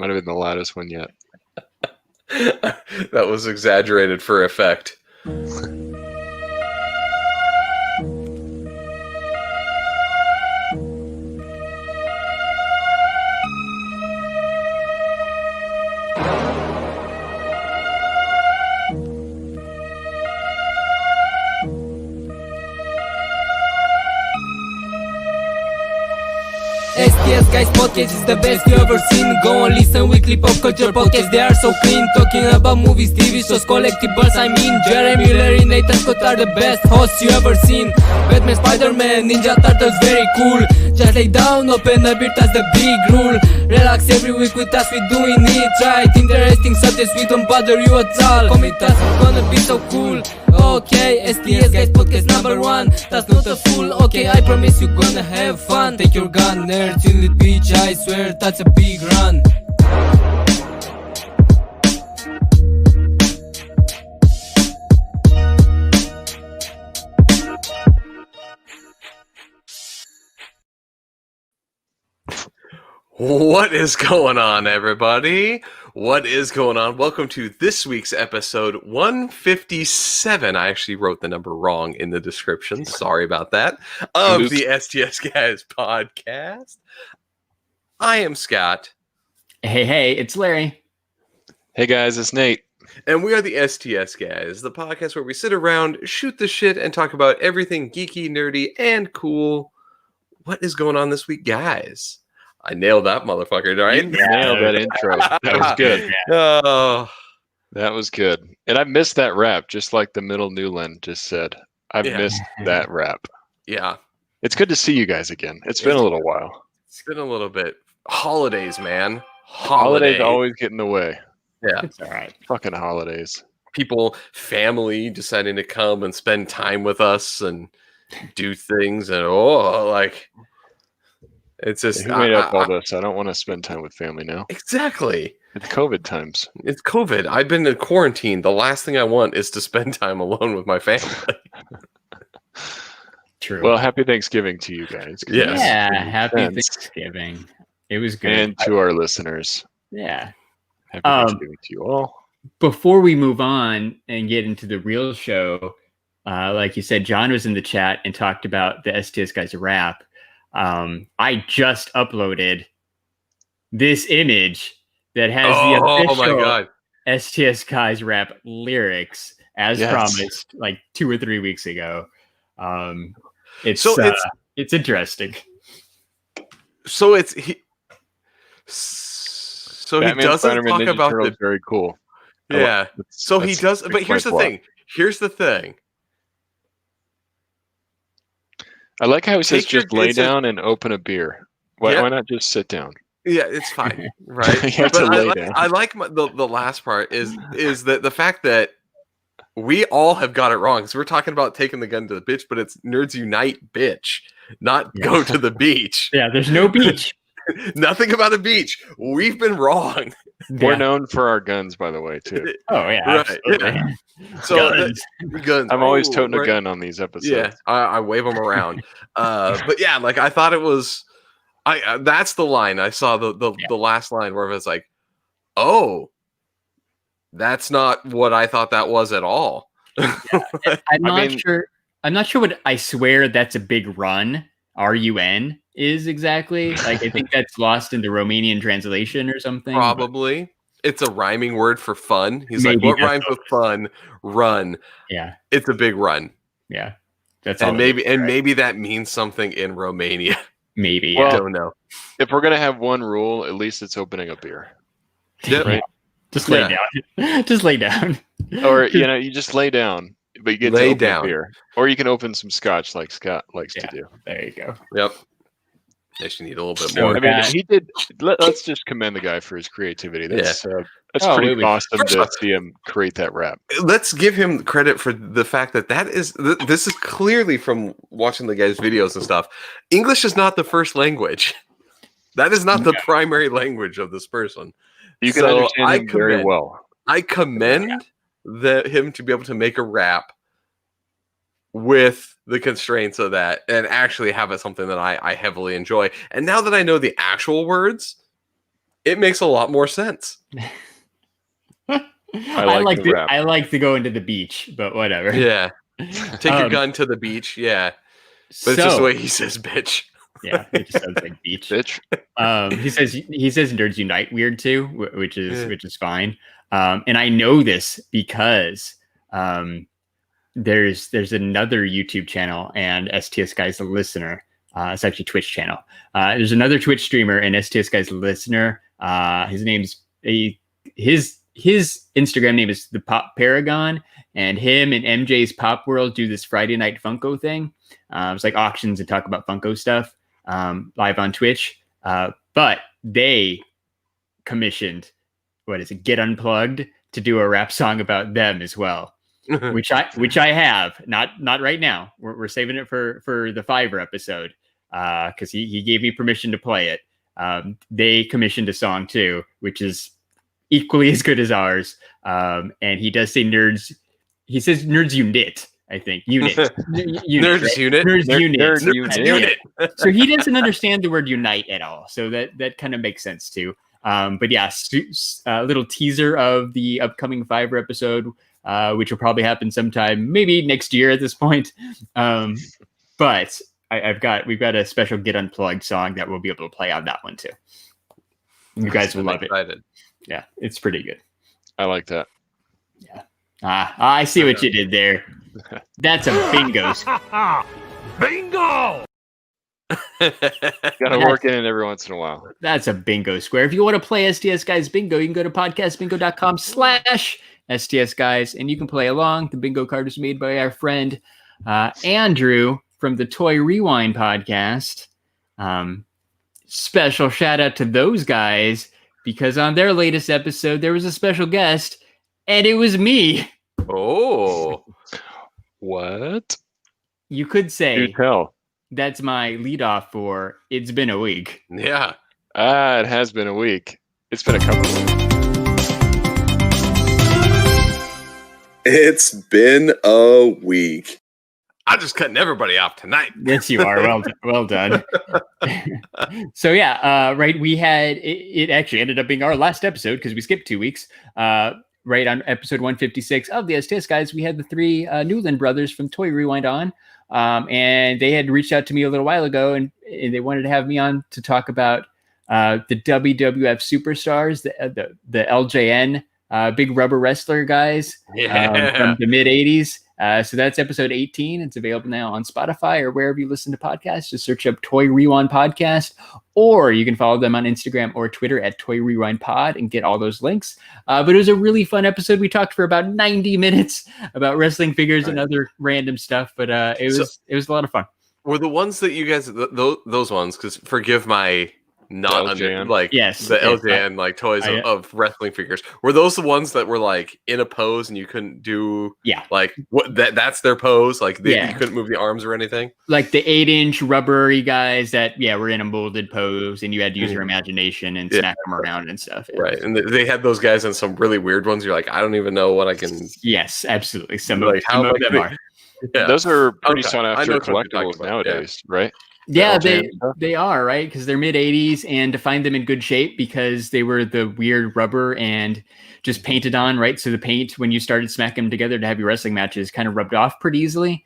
might have been the loudest one yet. That was exaggerated for effect. STS Guys Podcast is the best you ever seen. Go and listen weekly pop culture podcasts, they are so clean. Talking about movies, TV shows, collectibles, I mean Jeremy, Larry, Nathan Scott are the best hosts you ever seen. Batman, Spider-Man, Ninja Turtles, very cool. Just lay down, open a beer, that's the big rule. Relax every week with us, we doing it right. Interesting subjects, we don't bother you at all. Come with us, it's gonna be so cool. Okay, STS Guys Podcast #1. That's not a fool, okay, I promise you gonna have fun. Take your gun, nerds in the beach, I swear that's a big run. What is going on, everybody? What is going on? Welcome to this week's episode 157. I actually wrote the number wrong in the description. Sorry about that. Of the STS Guys Podcast. I am Scott. Hey, it's Larry. Hey guys, it's Nate. And we are the STS Guys, the podcast where we sit around, shoot the shit, and talk about everything geeky, nerdy, and cool. What is going on this week, guys? I nailed that motherfucker, right? You nailed that intro. That was good. Oh, That was good. And I missed that rap, just like the middle Newland just said. I missed that rap. yeah. It's good to see you guys again. It's been a little while. It's been a little bit. Holidays, man. Holidays always get in the way. Yeah. It's all right. Fucking holidays. People, family deciding to come and spend time with us and do things. And, it's just... Who made up all this? I don't want to spend time with family now. Exactly. It's COVID times. It's COVID. I've been in quarantine. The last thing I want is to spend time alone with my family. True. Well, happy Thanksgiving to you guys. Yes. Yeah, happy Thanks. Thanksgiving. It was good. And to our listeners. Yeah. Happy Thanksgiving to you all. Before we move on and get into the real show, like you said, John was in the chat and talked about the STS Guys rap. I just uploaded this image that has the official my God. STS Guys rap lyrics as Yes. promised like 2 or 3 weeks ago. It's interesting. So it's... So Batman, he doesn't Spider-Man, talk Ninja about Turtles, the... very cool. Yeah. So he That's does... But here's the plot. thing. Here's the thing. I like how he says Take your- just lay it says- down and open a beer. Why, Yeah. why not just sit down? Yeah, it's fine, right? You have to But lay down. I like the last part is that the fact that we all have got it wrong. So we're talking about taking the gun to the bitch, but it's Nerds Unite, bitch, not go to the beach. Yeah, there's no beach. Nothing about a beach. We've been wrong. We're known for our guns, by the way, too. Oh yeah, Right, absolutely. So Guns. guns. I'm always Oh, toting a right. gun on these episodes. Yeah, I wave them around. But yeah, like I thought it was. That's the line. I saw the last line where it was like, oh, that's not what I thought that was at all. I'm not sure. I'm not sure what I swear that's a big run. RUN is exactly like I think that's lost in the Romanian translation or something. Probably. It's a rhyming word for fun. He's Maybe like, what that's rhymes with fun? Run. Yeah, It's a big run. yeah. That's And all. maybe that means something in Romania. maybe. Well, I Yeah. don't know. If we're going to have one rule, at least it's opening a beer. Yep. Right? Just lay down. Just lay down. Or, you just lay down, but you get Lay to open down. a beer. Or you can open some scotch like Scott likes to do. There you go. Yep. Actually need a little bit So- more. I mean, that- he did. Let's just commend the guy for his creativity. That's Oh, pretty really. awesome First to off- see him create that rap. Let's give him credit for the fact that this is clearly from watching the guy's videos and stuff. English is not the first language. That is not the primary language of this person. You can So understand him very well. I commend him to be able to make a rap with the constraints of that and actually have it something that I heavily enjoy. And now that I know the actual words, it makes a lot more sense. I like to go into the beach, but whatever. Yeah. Take your gun to the beach. Yeah. But it's just the way he says bitch. Yeah, it just sounds like beach. Bitch. He says Nerds Unite weird too, which is fine. And I know this because there's another YouTube channel and STS Guys the listener. It's actually Twitch channel. There's another Twitch streamer and STS Guys listener. His Instagram name is the Pop Paragon, and him and MJ's Pop World do this Friday night Funko thing. It's like auctions and talk about Funko stuff live on Twitch. But they commissioned Get Unplugged to do a rap song about them as well. which I have not right now. We're saving it for the Fiverr episode because he gave me permission to play it. They commissioned a song too, which is equally as good as ours. And he does say nerds. He says Nerds Unit. I think unit. Nerds right? Unit. Nerds Unit. So he doesn't understand the word unite at all. So that kind of makes sense too. But yeah, a little teaser of the upcoming Fiverr episode. Which will probably happen sometime, maybe next year at this point. But we've got a special Get Unplugged song that we'll be able to play on that one too. You guys will love it. Yeah, it's pretty good. I like that. Yeah. I see what you did there. That's a bingo. Bingo! Gotta work in every once in a while. That's a bingo square. If you want to play STS Guys Bingo, you can go to podcastbingo.com/STS Guys, and you can play along. The bingo card was made by our friend Andrew from the Toy Rewind podcast. Special shout out to those guys because on their latest episode, there was a special guest, and it was me. Oh. What? You could say Do tell. That's my lead off for It's Been a Week. Yeah. It has been a week. It's been a couple of weeks. It's been a week. I'm just cutting everybody off tonight. Yes, you are. Well done. So yeah, right. We had it actually ended up being our last episode because we skipped 2 weeks. Right on episode 156 of the STS Guys, we had the three Newland brothers from Toy Rewind on, and they had reached out to me a little while ago, and they wanted to have me on to talk about the WWF superstars, the LJN big rubber wrestler guys from the mid 80s. So that's episode 18. It's available now on Spotify or wherever you listen to podcasts. Just search up Toy Rewind Podcast, or you can follow them on Instagram or Twitter at Toy Rewind Pod and get all those links. But it was a really fun episode. We talked for about 90 minutes about wrestling figures and other random stuff, but it was a lot of fun. Were the ones that you guys, those ones, because forgive my not under, like the LJN like toys of wrestling figures, were those the ones that were like in a pose and you couldn't do like what that's their pose, like you couldn't move the arms or anything, like the 8-inch rubbery guys that were in a molded pose and you had to use your imagination and smack them around and stuff, and they had those guys in some really weird ones. You're like, I don't even know what I can. Yes, absolutely. Some of them are. Those are pretty sought after collectibles nowadays, right? Yeah, they are, right? Because they're mid 80s, and to find them in good shape because they were the weird rubber and just painted on, right? So the paint, when you started smacking them together to have your wrestling matches, kind of rubbed off pretty easily.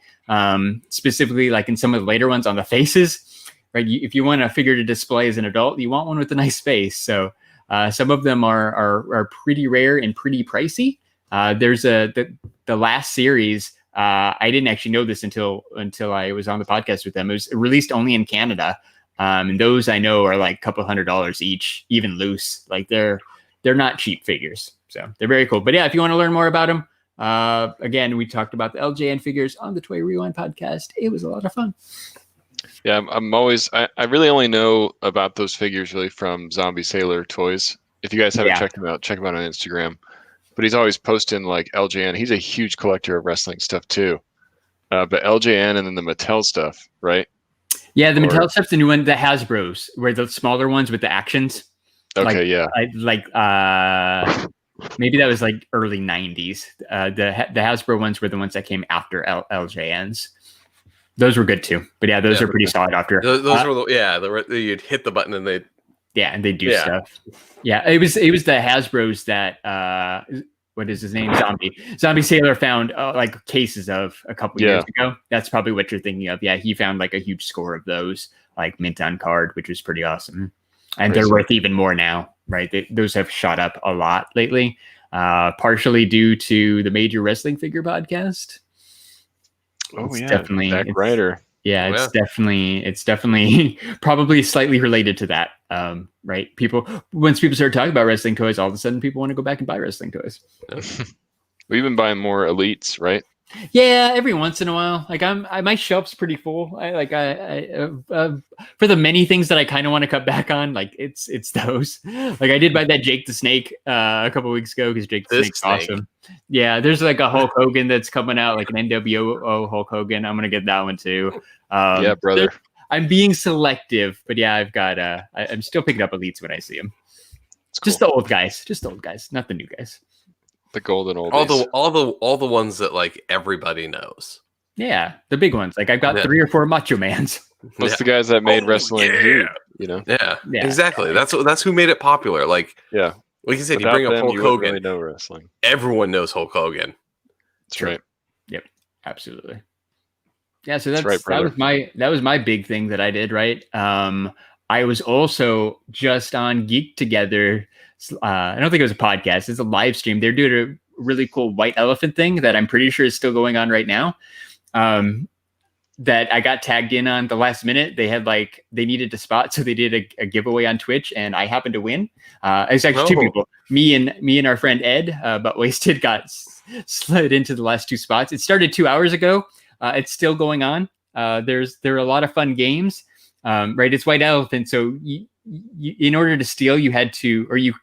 Specifically, like in some of the later ones on the faces, right? If you want a figure to display as an adult, you want one with a nice face. So some of them are pretty rare and pretty pricey. There's the last series. I didn't actually know this until I was on the podcast with them. It was released only in Canada. And those I know are like a couple $100 each, even loose. Like they're not cheap figures. So they're very cool. But yeah, if you want to learn more about them, again, we talked about the LJN figures on the Toy Rewind podcast. It was a lot of fun. Yeah, I really only know about those figures really from Zombie Sailor Toys. If you guys haven't checked them out, check them out on Instagram. But he's always posting like LJN. He's a huge collector of wrestling stuff too. But LJN and then the Mattel stuff, right? Yeah, the Mattel stuff's the new one, the Hasbro's, where the smaller ones with the actions. Okay, Maybe that was like early 90s. The Hasbro ones were the ones that came after LJNs. Those were good too. But yeah, those are pretty solid after. Those were you'd hit the button and they'd Yeah, and they do stuff. Yeah, it was the Hasbro's that what is his name? Zombie Sailor found like cases of a couple years ago. That's probably what you're thinking of. Yeah, he found like a huge score of those, like mint on card, which was pretty awesome. And they're worth even more now, right? Those have shot up a lot lately, partially due to the Major Wrestling Figure Podcast. Definitely Zack Ryder. Yeah, it's definitely probably slightly related to that. Right? Once people start talking about wrestling toys, all of a sudden people want to go back and buy wrestling toys. We've been buying more elites, right? Yeah, every once in a while. Like my shelf's pretty full. I for the many things that I kind of want to cut back on, like it's those. Like I did buy that Jake the Snake a couple weeks ago because Jake the Snake's awesome. Yeah, there's like a Hulk Hogan that's coming out, like an NWO Hulk Hogan. I'm gonna get that one too. Yeah, brother. I'm being selective, but yeah, I've got. I'm still picking up elites when I see them. Cool. Just the old guys, not the new guys. The golden oldies. All the ones that like everybody knows. Yeah, the big ones. Like I've got 3 or 4 Macho Mans. That's the guys that made wrestling huge, you know? Yeah, exactly. That's who made it popular. Like like you said, without you bring up Hulk Hogan. Really know wrestling. Everyone knows Hulk Hogan. That's right. Yep, absolutely. Yeah, so that was my big thing that I did, right? I was also just on Geek Together. I don't think it was a podcast. It's a live stream. They're doing a really cool white elephant thing that I'm pretty sure is still going on right now. That I got tagged in on the last minute. They had they needed to spot, so they did a giveaway on Twitch, and I happened to win. It's actually 2 people. Me and our friend Ed, but Wasted got slid into the last 2 spots. It started 2 hours ago. It's still going on. There are a lot of fun games. Right? It's white elephant, so you, in order to steal, you had to,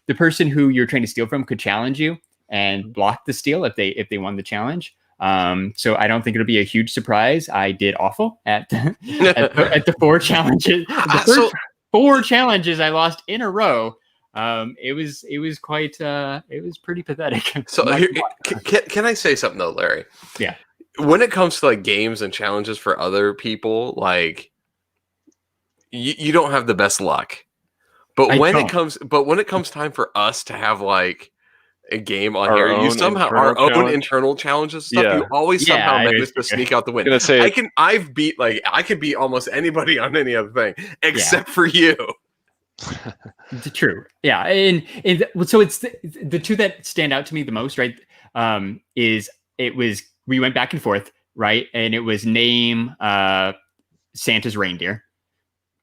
the person who you're trying to steal from could challenge you and block the steal if they won the challenge. So I don't think it'll be a huge surprise. I did awful at the 4 challenges. The first 4 challenges I lost in a row. It was quite it was pretty pathetic. So can I say something though, Larry? Yeah. When it comes to like games and challenges for other people, like you don't have the best luck. But when it comes time for us to have like a game on here, you somehow our own internal challenges stuff. You always somehow manage to sneak out the win. I can beat almost anybody on any other thing except for you. True. Yeah. And so it's the 2 that stand out to me the most, right? We went back and forth, right? And it was name Santa's reindeer.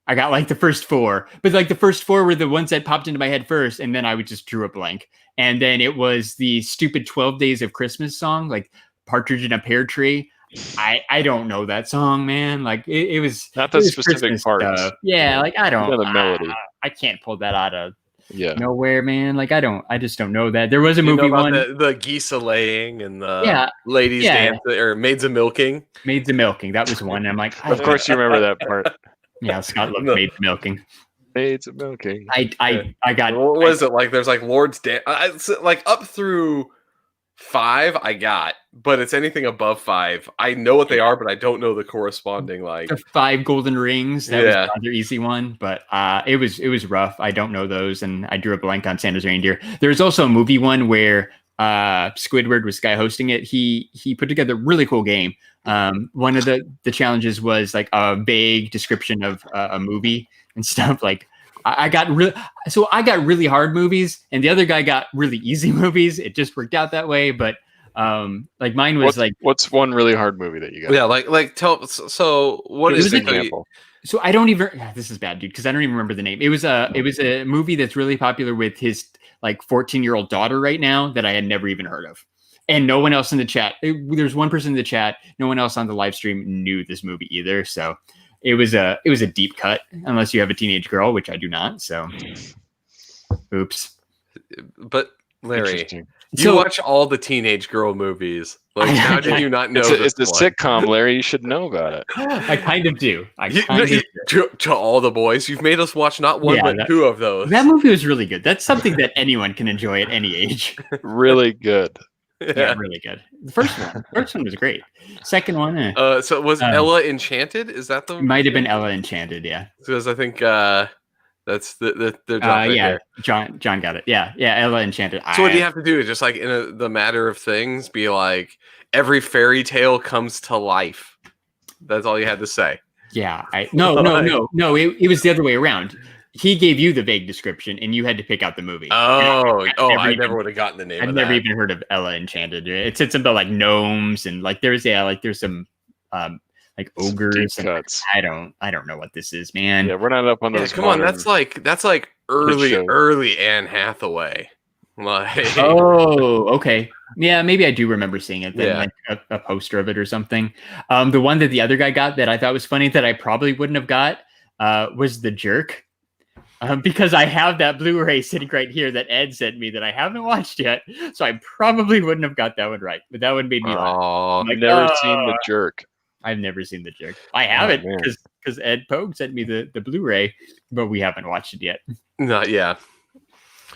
I got like the first 4, but like the first 4 were the ones that popped into my head first. And then I would just drew a blank. And then it was the stupid 12 Days of Christmas song, like Partridge in a Pear Tree. I don't know that song, man. Like it was not the specific parts. Yeah. Like I don't know the melody. I can't pull that out of nowhere, man. Like I just don't know that. There was a movie one, the geese a laying and the ladies dance or maids a milking. Maids a milking. That was one. And I'm like, of course you remember that part. Yeah, Scott loved maids a milking. Maids a milking. I got. What was it like? There's like Lord's dance. Like up through 5, I got, but it's anything above 5. I know what they are, but I don't know the corresponding like the 5 golden rings. That was another easy one, but it was rough. I don't know those, and I drew a blank on Santa's reindeer. There's also a movie one where Squidward was the guy hosting it. He put together a really cool game. One of the challenges was like a vague description of a movie and stuff. Like I got really hard movies, and the other guy got really easy movies. It just worked out that way. But like mine was what's one really hard movie that you got? Yeah, like tell. So what is the example? So I don't even. This is bad, dude, because I don't even remember the name. It was a movie that's really popular with his like 14-year-old daughter right now that I had never even heard of. And no one else in the chat. There's one person in the chat. No one else on the live stream knew this movie either. So it was a deep cut, unless you have a teenage girl, which I do not. So, oops. But Larry, you watch all the teenage girl movies. Like, how did you not know? It's a sitcom, Larry. You should know about it. I kind of do. To all the boys, you've made us watch not one but 2 of those. That movie was really good. That's something that anyone can enjoy at any age. Really good. Yeah, really good. The first one was great. Second one, so was Ella Enchanted? Is that the? Might have been Ella Enchanted, yeah. Because I think That's the drop right yeah, there. John got it. Yeah, Ella Enchanted. So what do you have to do? Just like in the matter of things, be like every fairy tale comes to life. That's all you had to say. Yeah, no. It was the other way around. He gave you the vague description, and you had to pick out the movie. I never would have gotten the name. I've never even heard of Ella Enchanted. It's about like gnomes and like there's some like ogres. And I don't know what this is, man. Yeah, we're not up on those. Come on, that's like early Anne Hathaway. Like, oh, okay. Yeah, maybe I do remember seeing it. Then, like a poster of it or something. The one that the other guy got that I thought was funny that I probably wouldn't have got was The Jerk. Because I have that Blu-ray sitting right here that Ed sent me that I haven't watched yet, so I probably wouldn't have got that one right. But that one made me laugh. I've never seen The Jerk. I've never seen The Jerk. I haven't because Ed Pogue sent me the Blu-ray, but we haven't watched it yet. Not yet.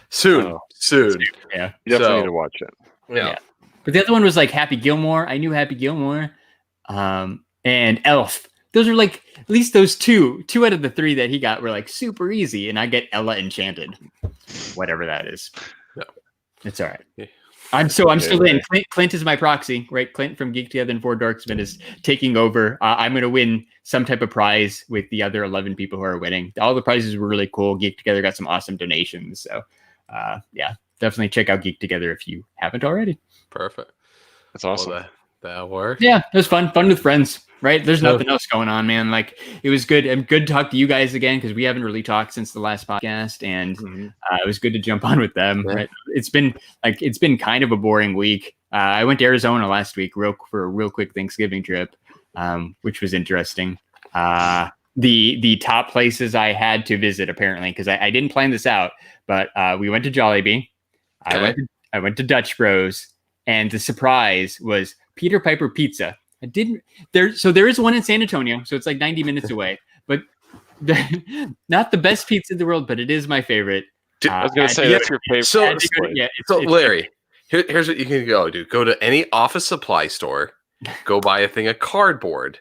Soon. Yeah, you definitely need to watch it. Yeah. But the other one was like Happy Gilmore. I knew Happy Gilmore, and Elf. Those are like at least those two out of the three that he got were like super easy, and I get Ella Enchanted, whatever that is. No, it's all right. Yeah. I'm still in. Clint is my proxy, right? Clint from Geek Together and Four Dorksmen is taking over. I'm going to win some type of prize with the other 11 people who are winning. All the prizes were really cool. Geek Together got some awesome donations, so yeah, definitely check out Geek Together if you haven't already. Perfect. That's awesome. Well, that worked. Yeah, it was fun with friends. Right, there's nothing else going on, man. Like it was good. And good to talk to you guys again because we haven't really talked since the last podcast, and it was good to jump on with them. Yeah. Right, it's been kind of a boring week. I went to Arizona last week for a real quick Thanksgiving trip, which was interesting. The top places I had to visit apparently because I didn't plan this out, but we went to Jollibee. Okay. I went to Dutch Bros, and the surprise was Peter Piper Pizza. There is one in San Antonio, so it's like 90 minutes away, but not the best pizza in the world, but it is my favorite. I was going to say that's your favorite. So Larry, here's what you can do. Go to any office supply store, go buy a thing of cardboard,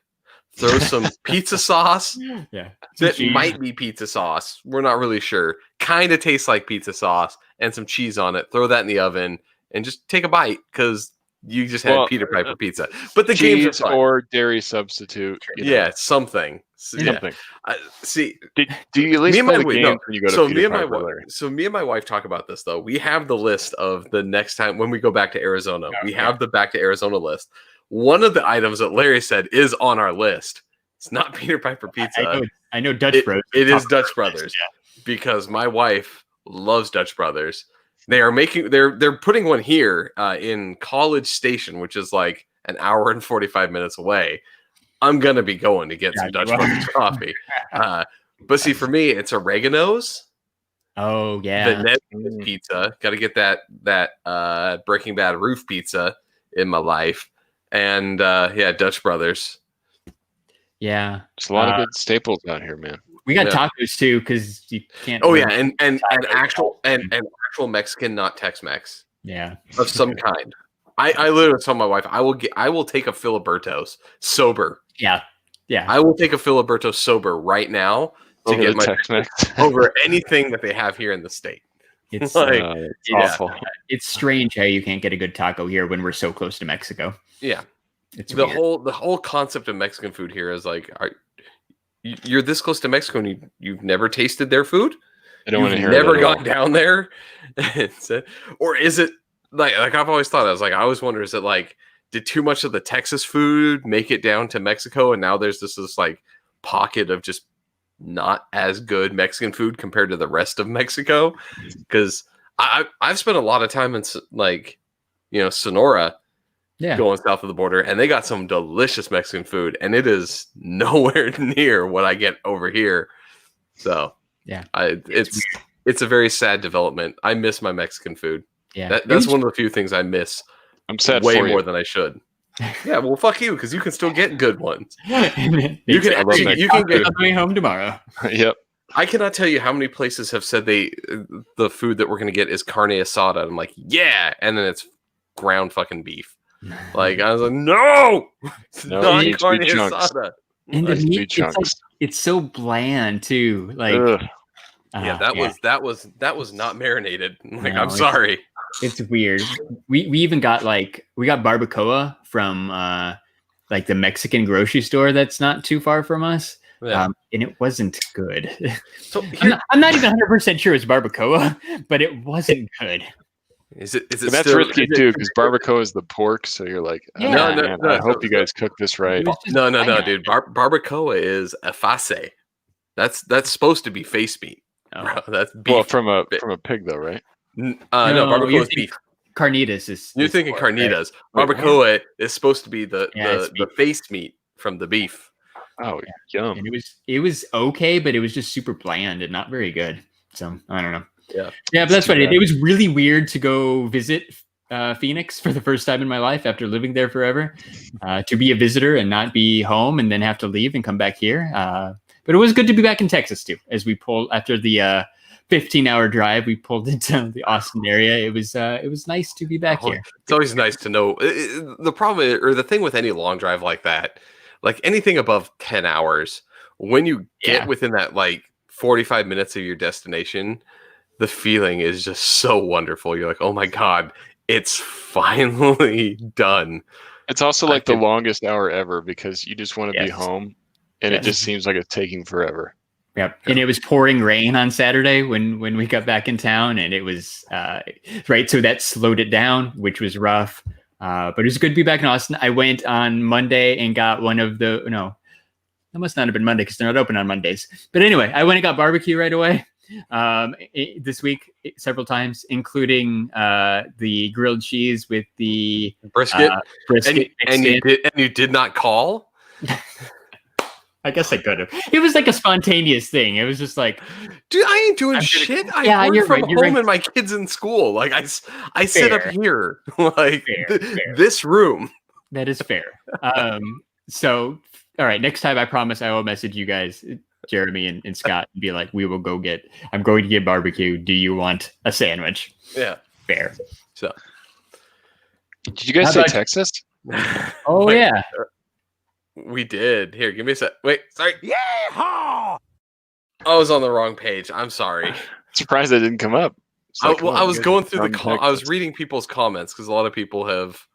throw some pizza sauce. Yeah. That might be pizza sauce. We're not really sure. Kind of tastes like pizza sauce and some cheese on it. Throw that in the oven and just take a bite because you just had Peter Piper pizza, but the games are fun. Or dairy substitute. Something. Something. See, do you at least play the games when you go to Peter Piper? Me and my wife talk about this though. We have the list of the next time when we go back to Arizona. Okay. We have the back to Arizona list. One of the items that Larry said is on our list. It's not Peter Piper Pizza. I know Dutch Brothers. It is Dutch Brothers because my wife loves Dutch Brothers. They're putting one here in College Station, which is like an hour and 45 minutes away. I'm gonna be going to get some Dutch Brothers coffee. But see, for me, it's oregano's. Oh yeah, the Ned pizza. Got to get that Breaking Bad roof pizza in my life, and Dutch Brothers. Yeah, there's a lot of good staples out here, man. We got tacos too because you can't. Oh yeah, and actual Mexican, not Tex-Mex. Yeah, of some kind. I literally told my wife I will take a Filiberto's sober. Yeah. I will take a Filiberto's sober right now to get my Tex-Mex over anything that they have here in the state. It's it's awful. It's strange how you can't get a good taco here when we're so close to Mexico. Yeah, it's the whole concept of Mexican food here is like, you're this close to Mexico and you've never tasted their food. I don't want to hear. Never gone down there, or is it like I've always thought? I always wonder, is it like, did too much of the Texas food make it down to Mexico, and now there's this like pocket of just not as good Mexican food compared to the rest of Mexico? Because I've spent a lot of time in Sonora. Yeah. Going south of the border, and they got some delicious Mexican food, and it is nowhere near what I get over here. So yeah, it's a very sad development. I miss my Mexican food. Yeah, that's one of the few things I miss. I'm sad way for you. More than I should. Yeah, well, fuck you, because you can still get good ones. you can get coming home tomorrow. Yep. I cannot tell you how many places have said the food that we're gonna get is carne asada. I'm like, yeah, and then it's ground fucking beef. Like I was like, no, it's not carne asada. And the meat, it's so bland too. Like, Yeah, that was not marinated. Like, No, I'm sorry. It's weird. We even got we got barbacoa from like the Mexican grocery store that's not too far from us. Yeah. And it wasn't good. So I'm not even 100% sure it's barbacoa, but it wasn't good. Is it And that's risky too, because barbacoa is the pork. So you're like, Yeah. man, I hope you guys cook this right. No, dude. Barbacoa is a face. That's supposed to be face meat. Oh. Bro, that's beef. Well, from a pig though, right? No, barbacoa is beef. Carnitas is. You're thinking pork, carnitas. Right? Barbacoa is supposed to be the beef. face meat from the beef. Oh, yum. And it was okay, but it was just super bland and not very good. So I don't know. Yeah, but that's what it was really weird to go visit Phoenix for the first time in my life after living there forever, to be a visitor and not be home and then have to leave and come back here. But it was good to be back in Texas too. As we pulled after the 15-hour drive, we pulled into the Austin area. It was nice to be back here. It's always nice to know. The problem or the thing with any long drive like that, like anything above 10 hours, when you get within that 45 minutes of your destination, the feeling is just so wonderful. You're like, oh my God, it's finally done. It's also like the longest hour ever because you just want to be home and it just seems like it's taking forever. Yep. And it was pouring rain on Saturday when we got back in town, and it was right. So that slowed it down, which was rough. But it was good to be back in Austin. I went on Monday and got that must not have been Monday because they're not open on Mondays. But anyway, I went and got barbecue right away this week several times, including the grilled cheese with the brisket. And you did not call? I guess I could have. It was like a spontaneous thing. It was just like, dude, I ain't doing shit. I work from home and my kids in school. Like I sit up here, this room. That is fair. So, all right. Next time, I promise I will message you guys, Jeremy and Scott, and be like, I'm going to get barbecue. Do you want a sandwich? Yeah. Fair. So, did you guys say Texas? Oh, yeah. We did. Here, give me a sec. Wait, sorry. Yeehaw! I was on the wrong page. I'm sorry. Surprised that didn't come up. I was going through I was reading people's comments because a lot of people have.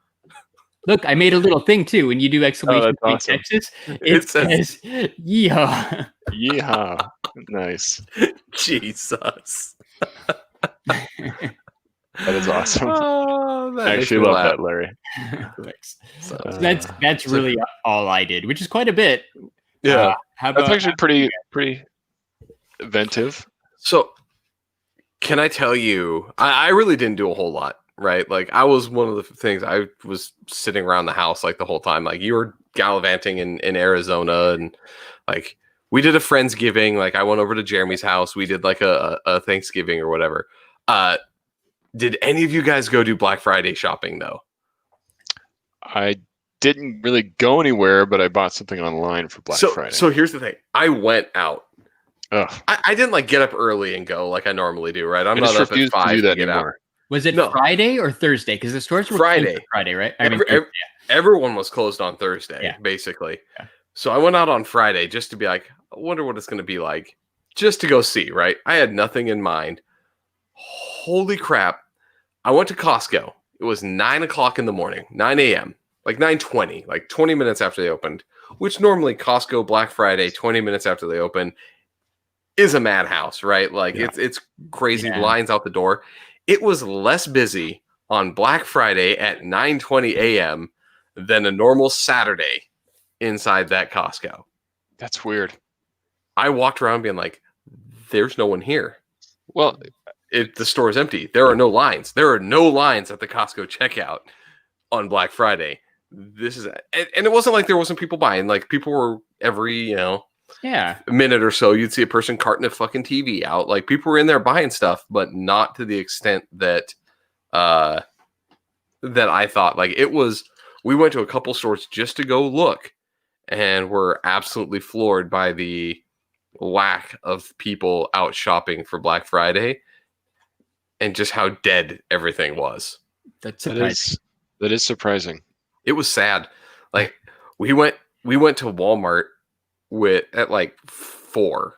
Look, I made a little thing too. When you do exclamation point awesome. Texas, it says yeehaw. Yeehaw. Nice. Jesus. That is awesome. Oh, I actually love that, Larry. So that's really all I did, which is quite a bit. Yeah, that's actually pretty inventive. So, can I tell you? I really didn't do a whole lot, right? Like, I was one of the things I was sitting around the house like the whole time. Like, you were gallivanting in Arizona, and like we did a Friendsgiving. Like, I went over to Jeremy's house. We did like a Thanksgiving or whatever. Did any of you guys go do Black Friday shopping though? I didn't really go anywhere, but I bought something online for Black Friday. So here's the thing. I went out. Ugh. I didn't get up early and go like I normally do, right? I'm not up at 5 to do that to get anymore. out. Was it Friday or Thursday? Because the stores were Friday, right? Everyone was closed on Thursday, basically. Yeah. So I went out on Friday just to be like, I wonder what it's going to be like, just to go see, right? I had nothing in mind. Holy crap. I went to Costco. It was 9 o'clock in the morning, 9 a.m., like 9:20, like 20 minutes after they opened, which normally Costco Black Friday, 20 minutes after they open, is a madhouse, right? Like it's crazy lines out the door. It was less busy on Black Friday at 9:20 a.m. than a normal Saturday inside that Costco. That's weird. I walked around being like, there's no one here. Well, the store is empty. There are no lines. There are no lines at the Costco checkout on Black Friday. And it wasn't like there wasn't people buying. Like people were every, minute or so, you'd see a person carting a fucking TV out. Like people were in there buying stuff, but not to the extent that I thought. Like it was, we went to a couple stores just to go look, and we're absolutely floored by the lack of people out shopping for Black Friday. And just how dead everything was. That is surprising. It was sad. Like we went to Walmart at like 4.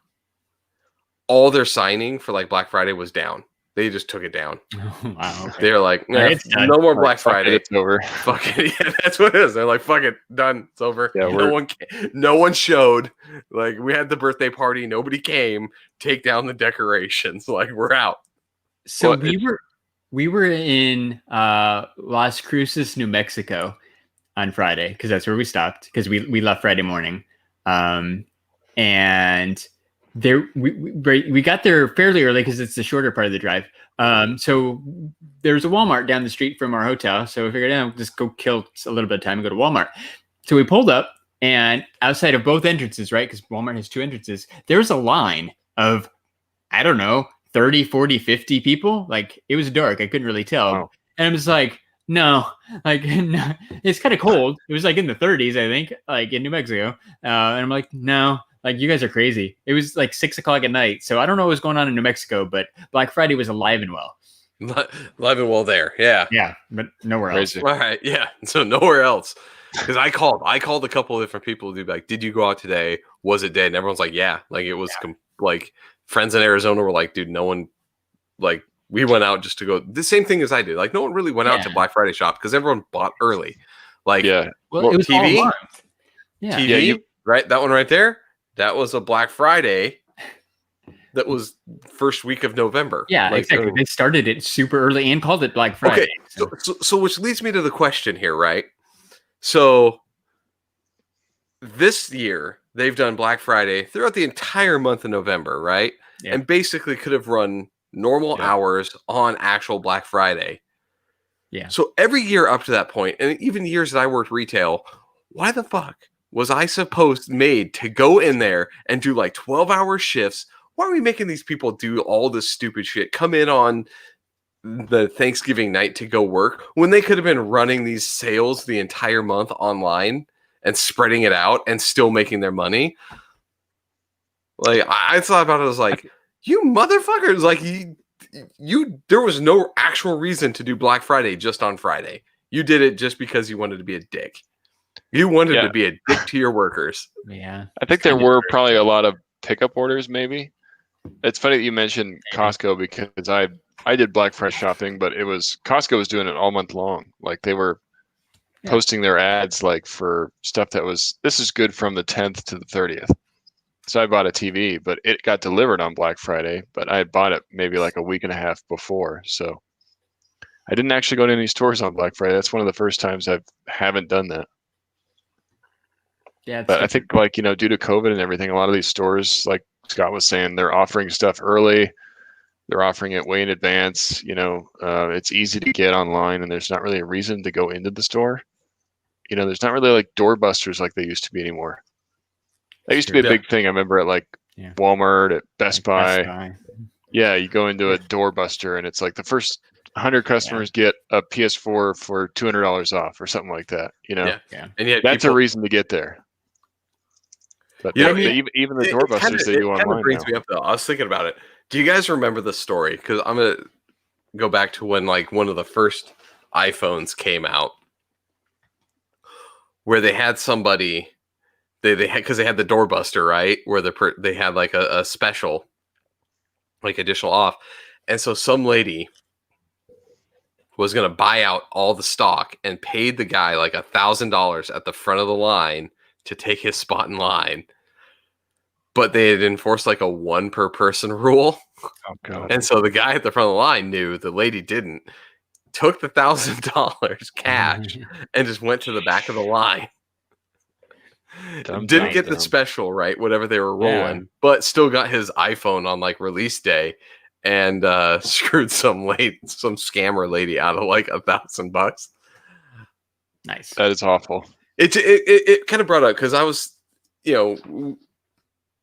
all their signing for like Black Friday was down. They just took it down. Oh, wow. Okay. They're like, nah, It's done. no more Black Friday. It's over. Fuck it. Yeah, that's what it is. They're like, fuck it, done. It's over. Yeah, no one showed. Like, we had the birthday party. Nobody came. Take down the decorations. Like, we're out. So But we were in Las Cruces, New Mexico on Friday because that's where we stopped because we left Friday morning, and there we got there fairly early because it's the shorter part of the drive. So there's a Walmart down the street from our hotel, so we figured, just go kill a little bit of time and go to Walmart. So we pulled up, and outside of both entrances, right, because Walmart has 2 entrances, there was a line of, I don't know, 30, 40, 50 people. Like, it was dark. I couldn't really tell. Wow. And I was like, no, it's kind of cold. It was like in the 30s, I think, like in New Mexico. And I'm like, no, like, you guys are crazy. It was like 6 o'clock at night. So I don't know what was going on in New Mexico, but Black Friday was alive and well. Live and well there. Yeah. Yeah, but nowhere else. Crazy. All right. Yeah. So nowhere else. Because I called a couple of different people to be like, did you go out today? Was it dead? And everyone's like, yeah. Like, it was like, friends in Arizona were like, dude, no one, like, we went out just to go. The same thing as I did. Like, no one really went out to Black Friday shop because everyone bought early. Like, Yeah. Well, it was TV, all month. Yeah. TV, right? That one right there. That was a Black Friday. That was first week of November. Yeah, Like, exactly. They started it super early and called it Black Friday. Okay, so which leads me to the question here, right? So this year they've done Black Friday throughout the entire month of November, right? Yeah. And basically could have run normal hours on actual Black Friday. Yeah. So every year up to that point, and even years that I worked retail, why the fuck was I made to go in there and do like 12-hour shifts? Why are we making these people do all this stupid shit? Come in on the Thanksgiving night to go work when they could have been running these sales the entire month online and spreading it out and still making their money. Like, I thought about it, I was like, you motherfuckers, like, you there was no actual reason to do Black Friday just on Friday. You did it just because you wanted to be a dick. You wanted to be a dick to your workers. Yeah. I think there were probably a lot of pickup orders, maybe. It's funny that you mentioned Costco because I did Black Friday shopping, but Costco was doing it all month long. Like, they were posting their ads like for stuff this is good from the 10th to the 30th. So I bought a TV, but it got delivered on Black Friday, but I had bought it maybe like a week and a half before. So I didn't actually go to any stores on Black Friday. That's one of the first times I haven't done that. Yeah. But I think, like, due to COVID and everything, a lot of these stores, like Scott was saying, they're offering stuff early. They're offering it way in advance. It's easy to get online, and there's not really a reason to go into the store. There's not really like doorbusters like they used to be anymore. That used to be a big thing. I remember at like Walmart, at Best Buy. Yeah, you go into a doorbuster, and it's like the first 100 customers get a PS4 for $200 off or something like that. Yeah. And yet that's a reason to get there. But even the doorbusters they do online brings now. me up though. I was thinking about it. Do you guys remember the story? Because I'm gonna go back to when like one of the first iPhones came out, where they had somebody they had, because they had the doorbuster, right, where they had like a special, like additional off, and so some lady was gonna buy out all the stock and paid the guy like $1,000 at the front of the line to take his spot in line. But they had enforced like a 1 per person rule. Oh, God. And so the guy at the front of the line knew, the lady didn't, took the $1,000 cash and just went to the back of the line. Didn't get the special, right? Whatever they were rolling, but still got his iPhone on like release day and screwed some scammer lady out of like $1,000. Nice. That is awful. It kind of brought up because I was,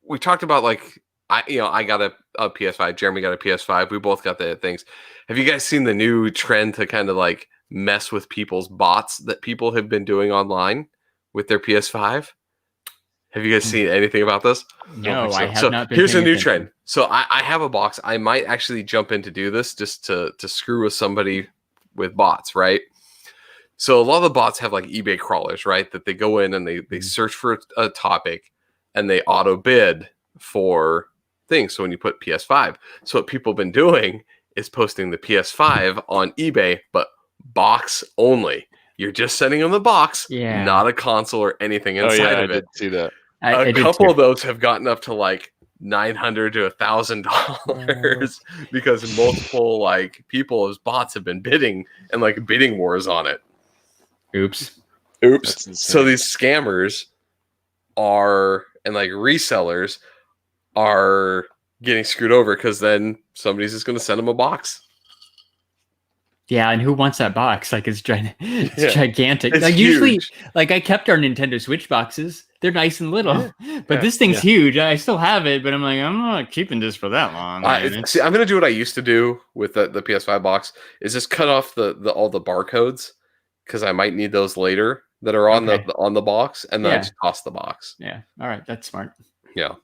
we talked about like I got a PS5. Jeremy got a PS5. We both got the things. Have you guys seen the new trend to kind of like mess with people's bots that people have been doing online with their PS5? Have you guys seen anything about this? No, I have not been. Here's a new trend. So I have a box. I might actually jump in to do this just to screw with somebody with bots, right? So a lot of the bots have like eBay crawlers, right? That they go in and they search for a topic and they auto bid for thing. So when you put PS5, so what people have been doing is posting the PS5 on eBay, but box only. You're just sending them the box, not a console or anything inside of it. I did see that. A couple of those have gotten up to like $900 to $1,000 because multiple like people as bots have been bidding and like bidding wars on it. Oops. So these scammers are and like resellers are getting screwed over because then somebody's just going to send them a box. Yeah, and who wants that box? Like it's gigantic. It's like huge. Usually, like I kept our Nintendo Switch boxes. They're nice and little, but this thing's huge. I still have it, but I'm like, I'm not keeping this for that long. See, I'm gonna do what I used to do with the PS5 box is just cut off all the barcodes because I might need those later that are on the box, and then I just toss the box. Yeah, all right, that's smart. Yeah,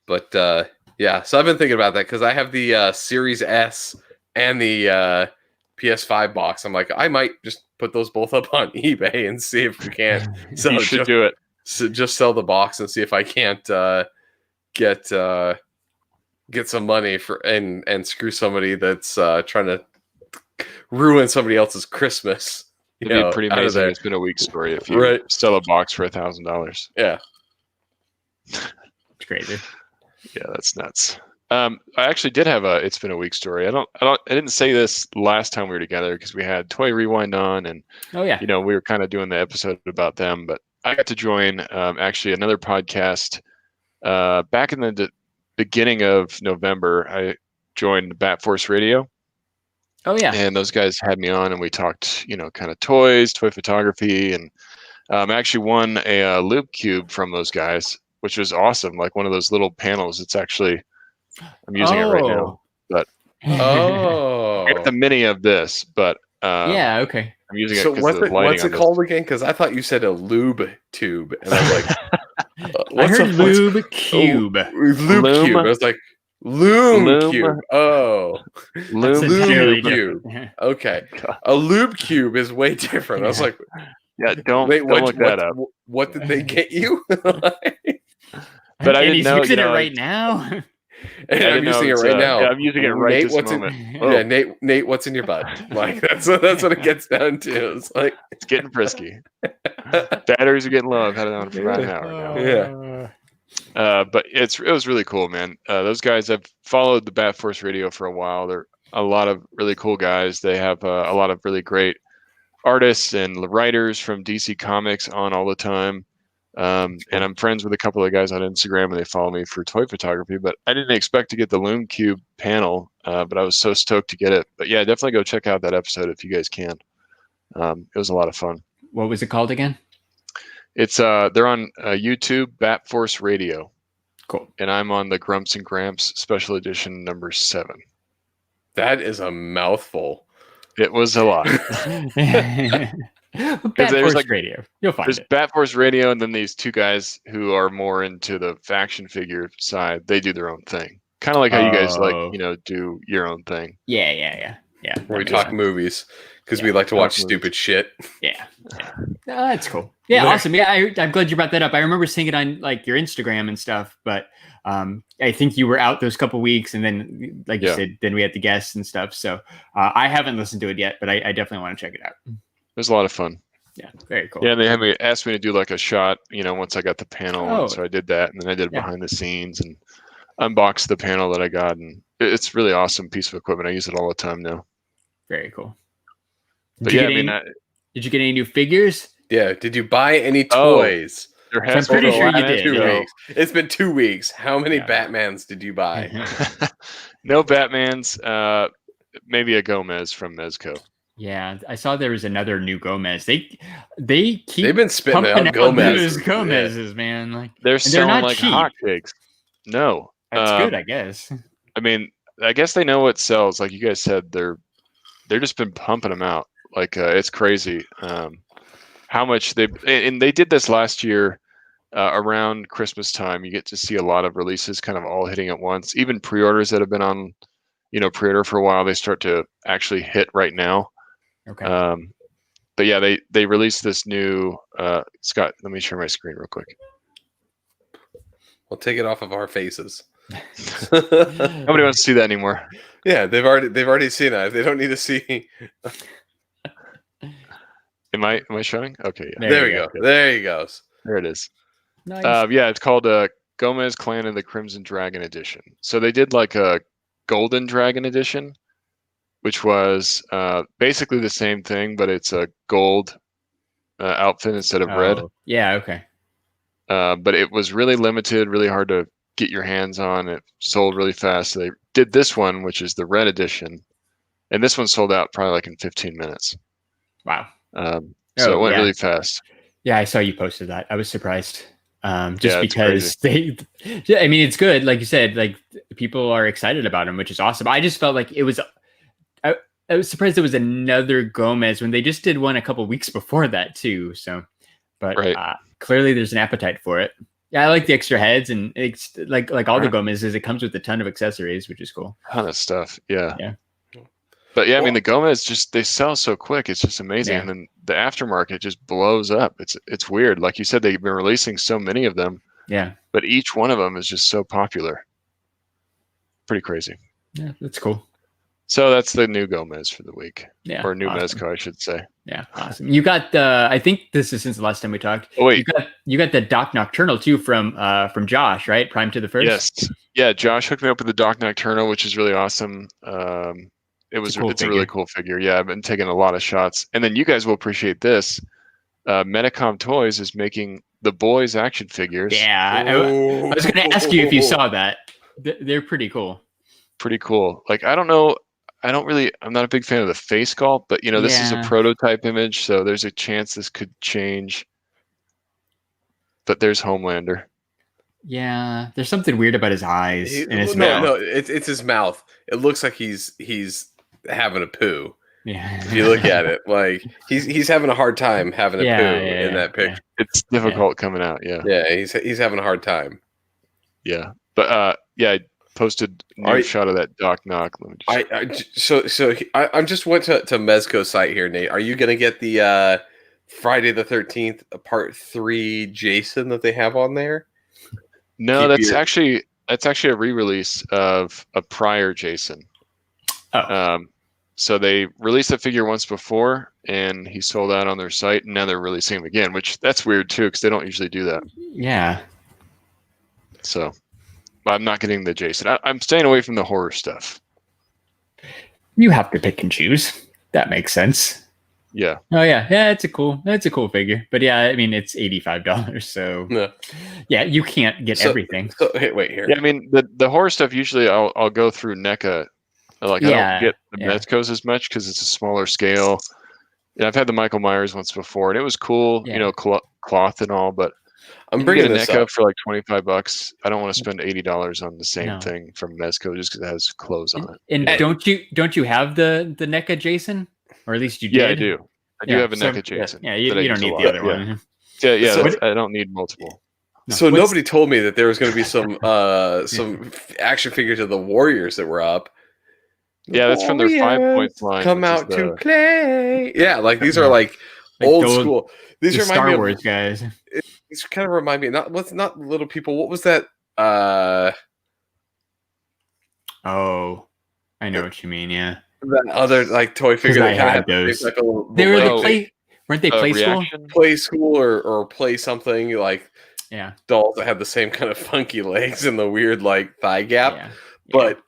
but so I've been thinking about that because I have the Series S and the PS5 box. I'm like, I might just put those both up on eBay and see if we can't. So you should do it. So just sell the box and see if I can't get some money for and screw somebody that's trying to ruin somebody else's Christmas. It'd be pretty amazing. It's been a week story if you sell a box for $1,000. Yeah, it's crazy. Yeah, that's nuts. I actually did have it's been a week story. I didn't say this last time we were together because we had Toy Rewind on and we were kind of doing the episode about them, but I got to join actually another podcast back in the beginning of November. I joined Bat Force Radio. Oh yeah. And those guys had me on and we talked, kind of toys, toy photography, and I actually won a Lube Cube from those guys, which was awesome. Like one of those little panels. It's actually I'm using it right now, but I got the mini of this, but okay. I'm using it. So what's it called again? Because I thought you said a lube tube, and I was like, I heard lube cube. Lube cube. I was like, loom cube. Oh, lube cube. Okay, a lube cube is way different. I was like, don't look that up. What did they get you? But I didn't know. Using it right now. I'm using it right now. I'm using it right this moment. Nate, what's in your butt? Like that's what it gets down to. It's like it's getting frisky. Batteries are getting low. I've had it on for about an hour now. But it was really cool, man. Those guys, I've followed the Bat Force Radio for a while. They're a lot of really cool guys. They have a lot of really great artists and writers from DC Comics on all the time. And I'm friends with a couple of guys on Instagram and they follow me for toy photography, but I didn't expect to get the Loom Cube panel, but I was so stoked to get it. But yeah, definitely go check out that episode if you guys can. It was a lot of fun. What was it called again? It's they're on YouTube, Bat Force Radio. Cool. And I'm on the Grumps and Gramps special edition number 7. That is a mouthful. It was a lot. Bat Force Radio. You'll find it. Bat Force Radio, and then these two guys who are more into the action figure side. They do their own thing, kind of like how you guys do your own thing. Yeah. Where we talk movies because we like to watch stupid shit. Yeah. That's cool. Yeah, awesome. Yeah, I'm glad you brought that up. I remember seeing it on like your Instagram and stuff, but I think you were out those couple weeks, and then, like you said, then we had the guests and stuff. So I haven't listened to it yet, but I definitely want to check it out. It was a lot of fun. Yeah, very cool. Yeah, and they asked me to do like a shot, once I got the panel. And so I did that, and then I did it behind the scenes and unboxed the panel that I got. And it's really awesome piece of equipment. I use it all the time now. Very cool. But did you get any new figures? Yeah. Did you buy any toys? I'm pretty sure you did. 2 weeks. It's been 2 weeks. How many Batmans did you buy? No Batmans. Maybe a Gomez from Mezco. Yeah, I saw there was another new Gomez. They've been spitting out Gomez's, man. Like they're selling like hotcakes. No, that's good, I guess. I mean, I guess they know what sells. Like you guys said, they're just been pumping them out. Like it's crazy how much they did this last year around Christmas time. You get to see a lot of releases kind of all hitting at once. Even pre-orders that have been on, pre-order for a while, they start to actually hit right now. Okay. But yeah, they released this new Scott. Let me share my screen real quick. We'll take it off of our faces. Nobody wants to see that anymore. Yeah, they've already seen it. They don't need to see. Am I showing? Okay, yeah. There we go. There he goes. There it is. Nice. Yeah, it's called Gomez Clan of the Crimson Dragon Edition. So they did like a Golden Dragon Edition, which was basically the same thing, but it's a gold outfit instead of red. Yeah, okay. But it was really limited, really hard to get your hands on. It sold really fast. So they did this one, which is the red edition, and this one sold out probably like in 15 minutes. Wow. So it went really fast. Yeah, I saw you posted that. I was surprised. Just Yeah, because I mean, it's good. Like you said, like people are excited about him, which is awesome. I just felt like it was, I was surprised there was another Gomez when they just did one a couple weeks before that too. So, but clearly there's an appetite for it. Yeah, I like the extra heads, and it's like all the Gomez's, it comes with a ton of accessories, which is cool. A ton of stuff. Yeah. Yeah. But yeah, I mean, the Gomez they sell so quick. It's just amazing. Yeah. And then the aftermarket just blows up. It's weird. Like you said, they've been releasing so many of them. Yeah. But each one of them is just so popular. Pretty crazy. Yeah, that's cool. So that's the new Gomez for the week. Yeah. Or new Mezco, I should say. Yeah. Awesome. You got I think this is since the last time we talked. Oh, wait. You got the Doc Nocturnal too from Josh, right? Prime to the First? Yes. Yeah, Josh hooked me up with the Doc Nocturnal, which is really awesome. It's a really cool figure. Yeah, I've been taking a lot of shots. And then you guys will appreciate this. Medicom Toys is making the boys action figures. Yeah, I was going to ask you if you saw that. They're pretty cool. Pretty cool. Like, I don't know. I'm not a big fan of the face sculpt, but this is a prototype image, so there's a chance this could change. But there's Homelander. Yeah, there's something weird about his eyes and his mouth. No, it's his mouth. It looks like he's having a poo. Yeah. If you look at it, like he's having a hard time having a poo in that picture. It's difficult coming out. Yeah. Yeah, he's having a hard time. Yeah, but I posted a shot of that Doc Knock. I just went to Mezco's site here, Nate. Are you gonna get the Friday the 13th Part 3 Jason that they have on there? No, that's actually a re-release of a prior Jason. Oh. So they released the figure once before, and he sold out on their site, and now they're releasing him again, which that's weird too, because they don't usually do that. Yeah. So, I'm not getting the Jason. I'm staying away from the horror stuff. You have to pick and choose. That makes sense. Yeah. Oh yeah, it's a cool figure. But yeah, I mean it's $85, so yeah, you can't get everything. So wait here. Yeah, I mean the horror stuff usually I'll go through NECA. Like I don't get the Mezcos as much because it's a smaller scale. Yeah, I've had the Michael Myers once before, and it was cool, cloth and all. But I'm bringing this NECA for like $25. I don't want to spend $80 on the same thing from Mezco just because it has clothes on it. And don't you have the NECA Jason, or at least you did? Yeah, I do. I do have a NECA Jason. Yeah, you don't need the other one. Yeah. So I don't need multiple. So nobody told me that there was going to be some action figures of the Warriors that were up. Yeah, that's from their 5 points line. Come out to play. Yeah, like these are like old school. These remind Star me of Wars guys. These kind of remind me not little people. What was that? Oh, I know what you mean. Yeah, that other like toy figure. I had those. Weren't they play school? Play school or play something like dolls that have the same kind of funky legs and the weird like thigh gap. Yeah. But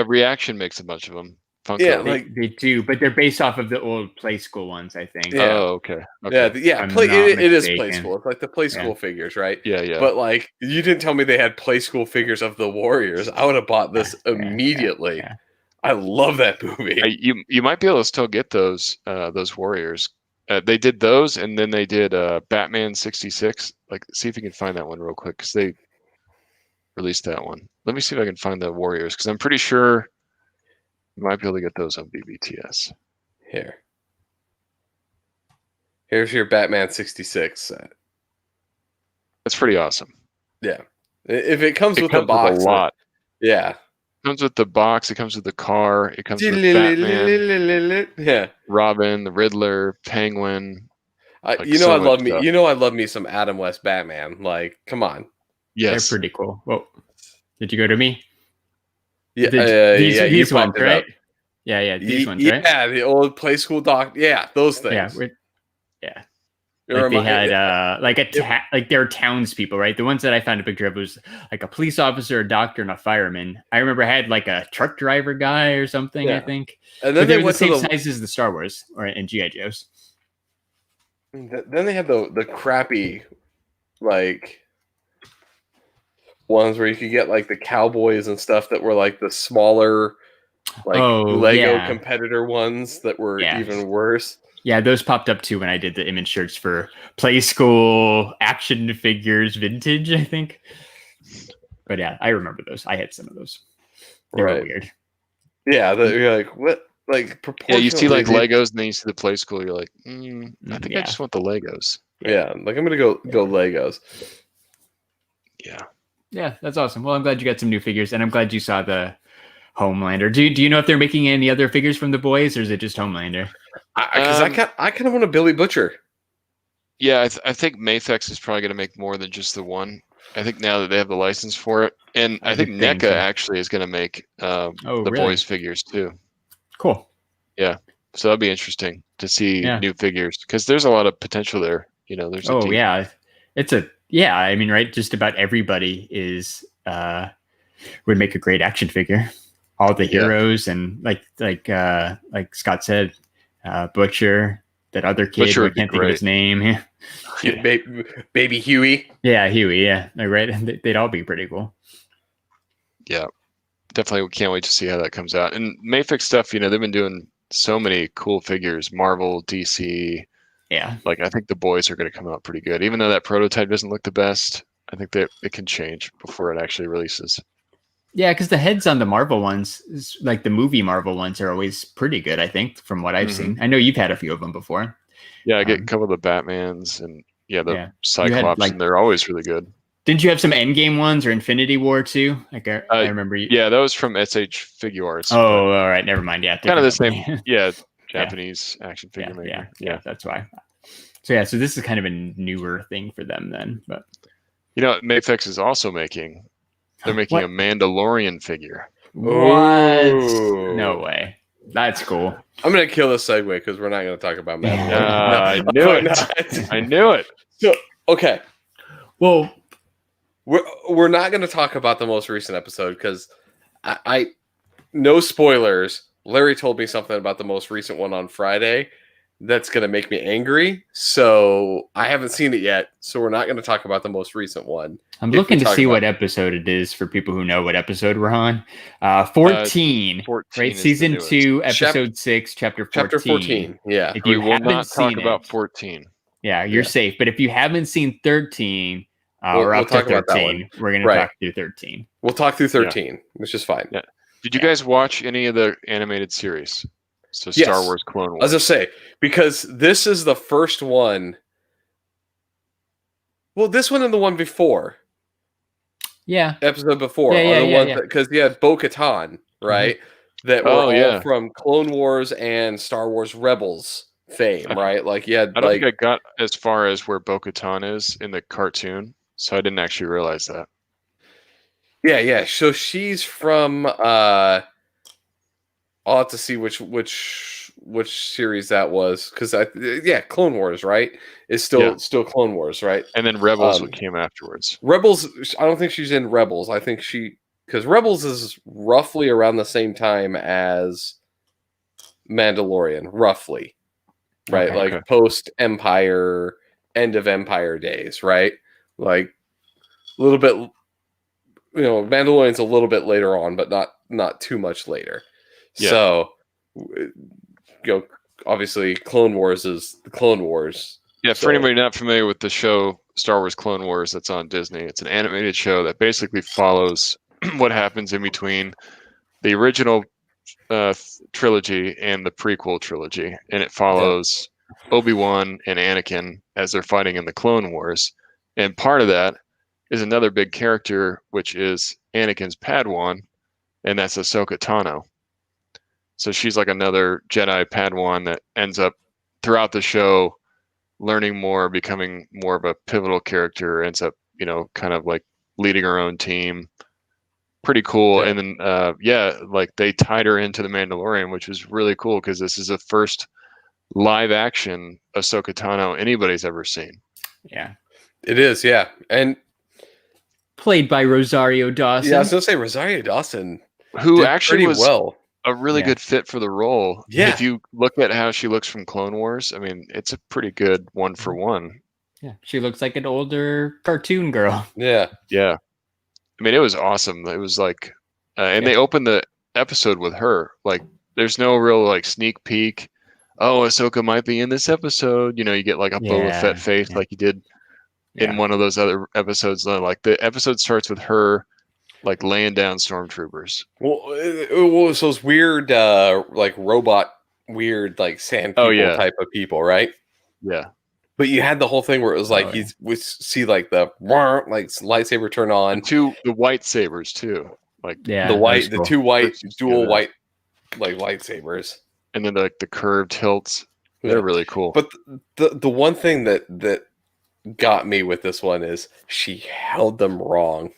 Reaction makes a bunch of them. Funko. Yeah, they do, but they're based off of the old play school ones, I think. Yeah. Oh, okay. Yeah. It is play school. It's like the play school figures, right? Yeah. But like, you didn't tell me they had play school figures of the Warriors. I would have bought this immediately. Yeah. I love that movie. You might be able to still get those Warriors. They did those, and then they did Batman 66. Like, see if you can find that one real quick, because they released that one. Let me see if I can find the Warriors, because I'm pretty sure you might be able to get those on BBTS. Here's your Batman 66 set. That's pretty awesome. Yeah. If it comes with the box. With a lot. Yeah. It comes with the box. It comes with the car. It comes with Batman, Robin, the Riddler, Penguin. I love me some Adam West Batman. Like, come on. Yes. They're pretty cool. Whoa. Did you go to me? Yeah, these ones, right? Yeah, these ones, right? Yeah, the old play school doc. Yeah, those things. Yeah. Like they had like they're townspeople, right? The ones that I found a picture of was like a police officer, a doctor, and a fireman. I remember I had like a truck driver guy or something, I think. And then they were the same size as the Star Wars and GI Joes. Then they had the crappy like ones where you could get like the cowboys and stuff that were like the smaller Lego competitor ones that were even worse. Yeah, those popped up too when I did the image search for Play School action figures vintage, I think. But yeah, I remember those. I had some of those. They were weird. Yeah, you're like, what? Like, proportionally. Yeah, you see like Legos and then you see the Play School. You're like, I think I just want the Legos. Yeah, like I'm going to go Legos. Yeah. Yeah, that's awesome. Well, I'm glad you got some new figures, and I'm glad you saw the Homelander. Do you know if they're making any other figures from the boys, or is it just Homelander? Because I kind of want a Billy Butcher. Yeah, I think Mafex is probably going to make more than just the one. I think now that they have the license for it, and I think NECA actually is going to make the boys figures too. Cool. Yeah, so that'll be interesting to see new figures because there's a lot of potential there. You know, there's I mean, right? Just about everybody is would make a great action figure. All the heroes and like Scott said, Butcher, that other kid, I can't think of his name. Baby Huey. Yeah, Huey. Yeah, right. They'd all be pretty cool. Yeah, definitely can't wait to see how that comes out. And Mayfix stuff, you know, they've been doing so many cool figures. Marvel, DC. Yeah. Like I think the boys are going to come out pretty good, even though that prototype doesn't look the best. I think that it can change before it actually releases. Yeah, because the heads on the Marvel ones, like the movie Marvel ones, are always pretty good, I think, from what I've seen. I know you've had a few of them before. Yeah, I get a couple of the Batmans and the Cyclops, and they're always really good. Didn't you have some Endgame ones or Infinity War too? Like I remember you. Yeah, that was from SH Figure Arts. Oh, all right, never mind. Yeah, kind of the same. Yeah, Japanese action figure maker. Yeah, that's why. So this is kind of a newer thing for them then. But you know, Mayfix is also making. They're making a Mandalorian figure. What? Ooh. No way. That's cool. I'm going to kill this segue because we're not going to talk about Mandalorian. I knew it. I knew it. So, okay. Well, we're not going to talk about the most recent episode because I no spoilers. Larry told me something about the most recent one on Friday that's going to make me angry. So I haven't seen it yet. So we're not going to talk about the most recent one. I'm looking to see what episode it is for people who know what episode we're on. 14, right? Season 2, episode 6, chapter 14. Chapter 14, yeah. If you will not talk about 14. Yeah, you're safe. But if you haven't seen 13 or up to 13, we're going to talk through 13. We'll talk through 13, which is fine. Yeah. Did you guys watch any of the animated series? So Star Wars Clone Wars. As I say, because this is the first one. Well, this one and the one before. Yeah. Episode before. Because you had Bo-Katan, right? That were all from Clone Wars and Star Wars Rebels fame, right? Like, I don't think I got as far as where Bo-Katan is in the cartoon, so I didn't actually realize that. Yeah. So she's from I'll have to see which series that was because Clone Wars, right? Is still Clone Wars, right? And then Rebels came afterwards. Rebels, I don't think she's in Rebels. I think because Rebels is roughly around the same time as Mandalorian, roughly, right? Like post Empire, end of Empire days, right? Like a little bit, you know, Mandalorian's a little bit later on, but not too much later. Yeah. So, obviously, Clone Wars is the Clone Wars. Yeah, for anybody not familiar with the show Star Wars Clone Wars that's on Disney, it's an animated show that basically follows what happens in between the original trilogy and the prequel trilogy. And it follows Obi-Wan and Anakin as they're fighting in the Clone Wars. And part of that is another big character, which is Anakin's Padawan, and that's Ahsoka Tano. So she's like another Jedi Padawan that ends up throughout the show learning more, becoming more of a pivotal character, ends up, you know, kind of like leading her own team. pretty cool. Yeah. And then like they tied her into the Mandalorian, which was really cool because this is the first live action Ahsoka Tano anybody's ever seen. Yeah. It is, yeah. And played by Rosario Dawson. yeah, I was gonna say Rosario Dawson, who did actually was well. a really Yeah. good fit for the role. Yeah. If you look at how she looks from Clone Wars, I mean, it's a pretty good 1-for-1. Yeah, she looks like an older cartoon girl. Yeah. Yeah. I mean, it was awesome. It was like, and Yeah. they opened the episode with her. Like, there's no real like sneak peek. Oh, Ahsoka might be in this episode. You know, you get like a Boba Yeah, Fett face yeah. like you did in Yeah. one of those other episodes. Like the episode starts with her like laying down stormtroopers. Well, it was those weird, like robot, weird, like sand people type of people, right? Yeah. But you had the whole thing where it was like we see like the like lightsaber turn on, And the white sabers too. Like Yeah, the white, that's cool. the two white dual Yeah. white like lightsabers, and then like the curved hilts. They're really cool. But the one thing that got me with this one is she held them wrong.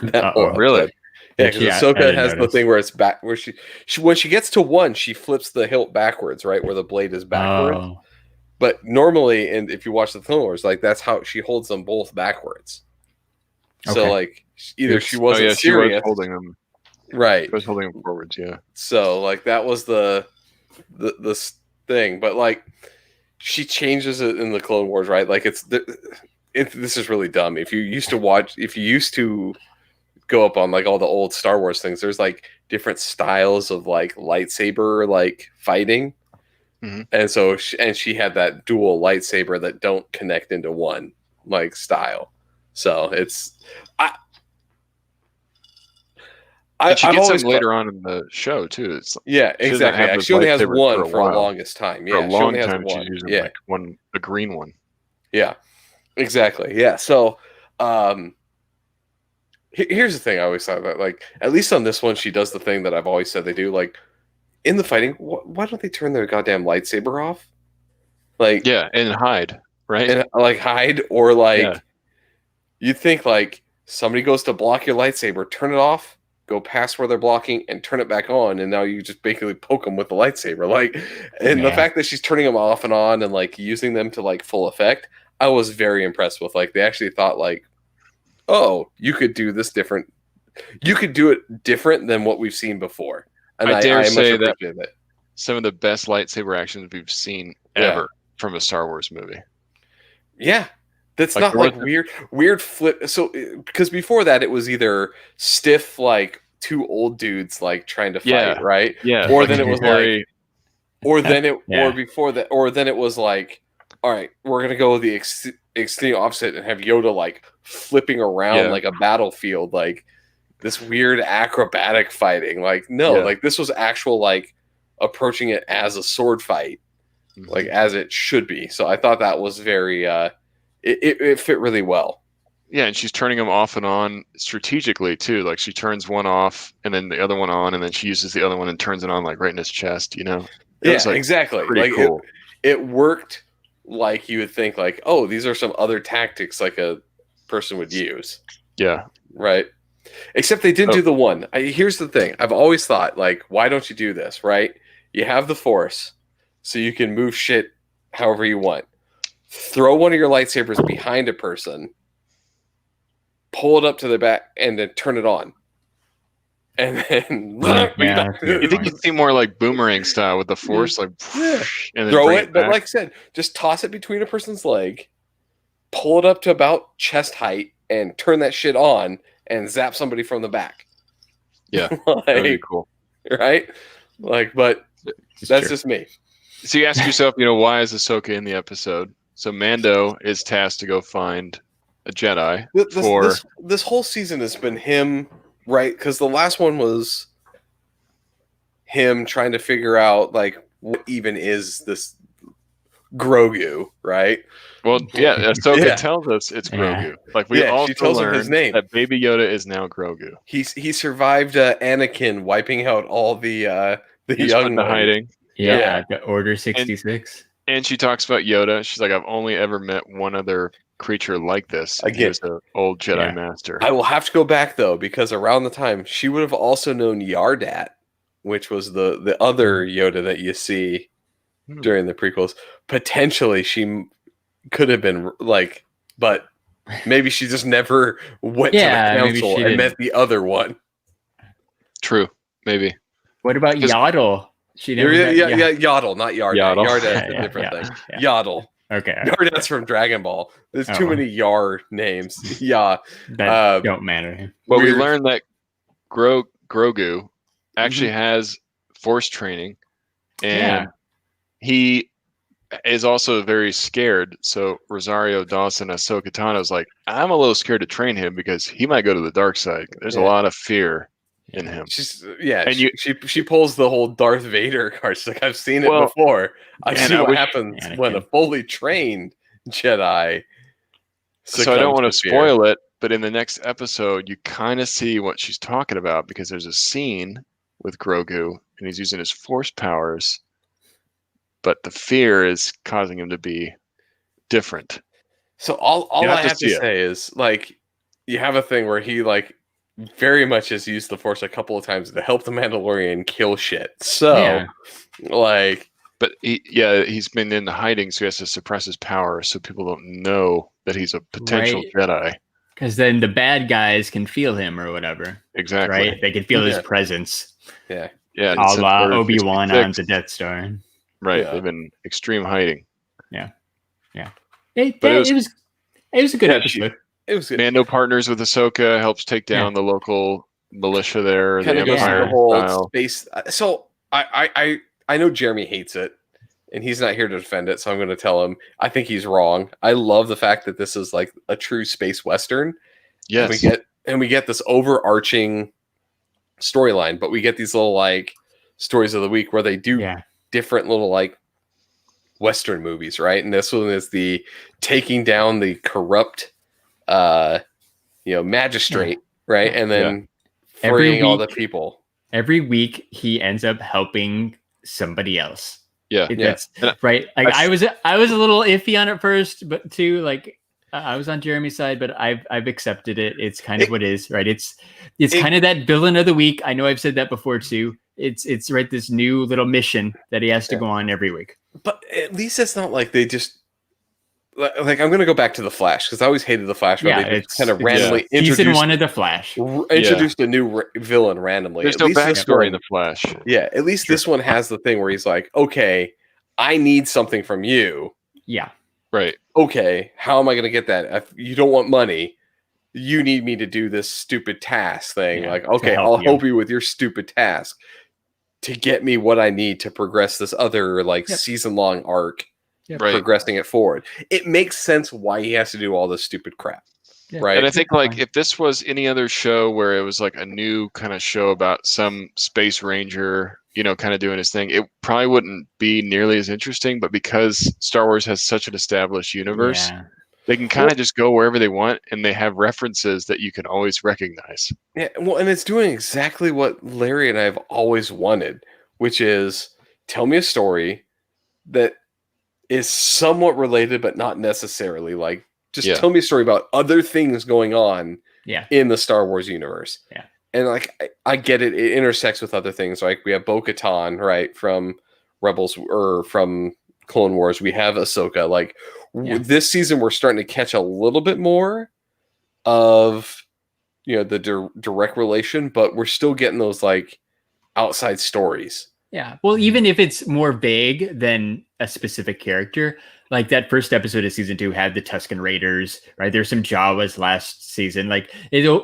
Really? Yeah, because Yeah, I Ahsoka didn't has the notice. thing where it's back, where she when she gets to one, she flips the hilt backwards, right, where the blade is backwards. Oh, But normally, and if you watch the Clone Wars, like that's how she holds them both backwards. So Okay. like either she She wasn't was serious, holding them. right? She was holding them forwards. Yeah. So like that was the thing, but like she changes it in the Clone Wars, right? Like this is really dumb. If you used to go up on like all the old Star Wars things, there's like different styles of like lightsaber like fighting, and so she had that dual lightsaber that don't connect into one like style. So it's And she I've gets always them later on in the show too. It's yeah, she doesn't have exactly. this She only has lightsaber one for a for the while. longest time. Yeah, For a she long only has time, one. she's using Yeah. like a green one. Yeah, exactly. Yeah. So, here's the thing I always thought about. Like, at least on this one, she does the thing that I've always said they do. Like, in the fighting, why don't they turn their goddamn lightsaber off? Like, Yeah, and hide, right? and like hide or like, Yeah. you think like somebody goes to block your lightsaber, turn it off, go past where they're blocking, and turn it back on, and now you just basically poke them with the lightsaber. Like, and the Yeah. fact that she's turning them off and on and like using them to like full effect, I was very impressed with. Like, they actually thought like, oh, you could do this different. You could do it different than what we've seen before. And I dare say much that appreciate it. Some of the best lightsaber actions we've seen Yeah. ever from a Star Wars movie. Yeah. That's Like, not there like wasn't- weird flip. So, because before that, it was either stiff, like two old dudes like trying to fight, Yeah. right? Yeah. Or then it was very, or then it, Yeah. or before that, or then it was like, all right, we're gonna go the extreme opposite and have Yoda like flipping around Yeah. like a battlefield, like this weird acrobatic fighting. Like, no, Yeah. like this was actual like approaching it as a sword fight, like as it should be. So I thought that was very it fit really well. Yeah, and she's turning them off and on strategically too. Like she turns one off and then the other one on, and then she uses the other one and turns it on like right in his chest. You know? It was, like, exactly. pretty Like cool. it worked like you would think like, oh, these are some other tactics like a person would use. Yeah. Right. Except they didn't Oh. do the one. Here's the thing. I've always thought, like, why don't you do this, right? You have the Force, so you can move shit however you want. Throw one of your lightsabers behind a person, pull it up to the back, and then turn it on. And then Yeah. You think you'd see more like boomerang style with the Force, like Yeah. and then throw bring it, but back? like I said, just toss it between a person's leg, pull it up to about chest height, and turn that shit on, and zap somebody from the back. Yeah, that'd be Like, cool. right? Like, but It's that's true. just me. So you ask yourself, why is Ahsoka in the episode? So Mando is tasked to go find a Jedi for This whole season has been him, right? Because the last one was him trying to figure out like what even is this Grogu, right? well, yeah, Ahsoka Yeah. tells us it's Yeah. Grogu. Like we Yeah, also she tells him his learned name. that Baby Yoda is now Grogu. He survived Anakin wiping out all the He's young put into ones. hiding. Yeah, Yeah. the Order 66. And she talks about Yoda. She's like, I've only ever met one other creature like this. Again, he was an old Jedi master. I will have to go back though, because around the time she would have also known Yardat, which was the other Yoda that you see during the prequels. Potentially, she could have been like, but maybe she just never went to the council and met the other one. True, maybe. What about Yaddle? She never Yaddle, not Yardat. Yaddle. Yardat's a different thing. Yeah. Yaddle. Okay. Yardat's from Dragon Ball. There's too many Yar names. Yeah. That don't matter. But we learned that Grogu actually has Force training, and he is also very scared. So Rosario Dawson, Ahsoka Tano is like, I'm a little scared to train him because he might go to the dark side. There's a lot of fear in him. She pulls the whole Darth Vader card. She's like, I've seen it before. I've seen what happens when a fully trained Jedi. So I don't want to spoil it, but in the next episode, you kind of see what she's talking about, because there's a scene with Grogu and he's using his Force powers, but the fear is causing him to be different. So all I have to say is, like, you have a thing where he like very much has used the Force a couple of times to help the Mandalorian kill shit. So like, but he's been in hiding, so he has to suppress his power so people don't know that he's a potential Jedi. Because then the bad guys can feel him or whatever. Exactly. Right? They can feel his presence. Yeah. Yeah. A la Obi-Wan on the Death Star. Right. They've been extreme hiding. Yeah. Yeah. It was a good episode. It was good. Mando partners with Ahsoka, helps take down the local militia there. Kind of goes through the whole space. So I know Jeremy hates it, and he's not here to defend it, so I'm going to tell him I think he's wrong. I love the fact that this is like a true space western. Yes. And we get this overarching storyline, but we get these little like stories of the week where they do different little like western movies, right? And this one is the taking down the corrupt magistrate, right? And then freeing all the people. Every week he ends up helping somebody else. Yeah. That's right. Like I was a little iffy on it first, but too, like I was on Jeremy's side, but I've accepted it. It's kind of what it is, right? It's kind of that villain of the week. I know I've said that before too. It's right, this new little mission that he has to go on every week. But at least it's not like they just like, I'm going to go back to The Flash, because I always hated The Flash. Where they just kind of randomly introduced season 1 of The Flash. Introduced a new villain randomly. There's no backstory in The Flash. Yeah, at least this one has the thing where he's like, okay, I need something from you. Yeah. Right. Okay, how am I going to get that? If you don't want money, you need me to do this stupid task thing. Yeah, like, okay, I'll help you with your stupid task to get me what I need to progress this other season-long arc. Progressing it forward. It makes sense why he has to do all this stupid crap. Right. And I think like if this was any other show where it was like a new kind of show about some space ranger, kind of doing his thing, it probably wouldn't be nearly as interesting. But because Star Wars has such an established universe, they can kind of just go wherever they want, and they have references that you can always recognize. Yeah, well, and it's doing exactly what Larry and I have always wanted, which is tell me a story that is somewhat related, but not necessarily. Like, just tell me a story about other things going on in the Star Wars universe. Yeah. And like, I get it. It intersects with other things. Like we have Bo-Katan, right, from Rebels or from Clone Wars. We have Ahsoka. Like this season, we're starting to catch a little bit more of, the direct relation, but we're still getting those like outside stories. Yeah. Well, even if it's more vague than a specific character, like that first episode of season 2 had the Tusken Raiders, right? There's some Jawas last season. Like they're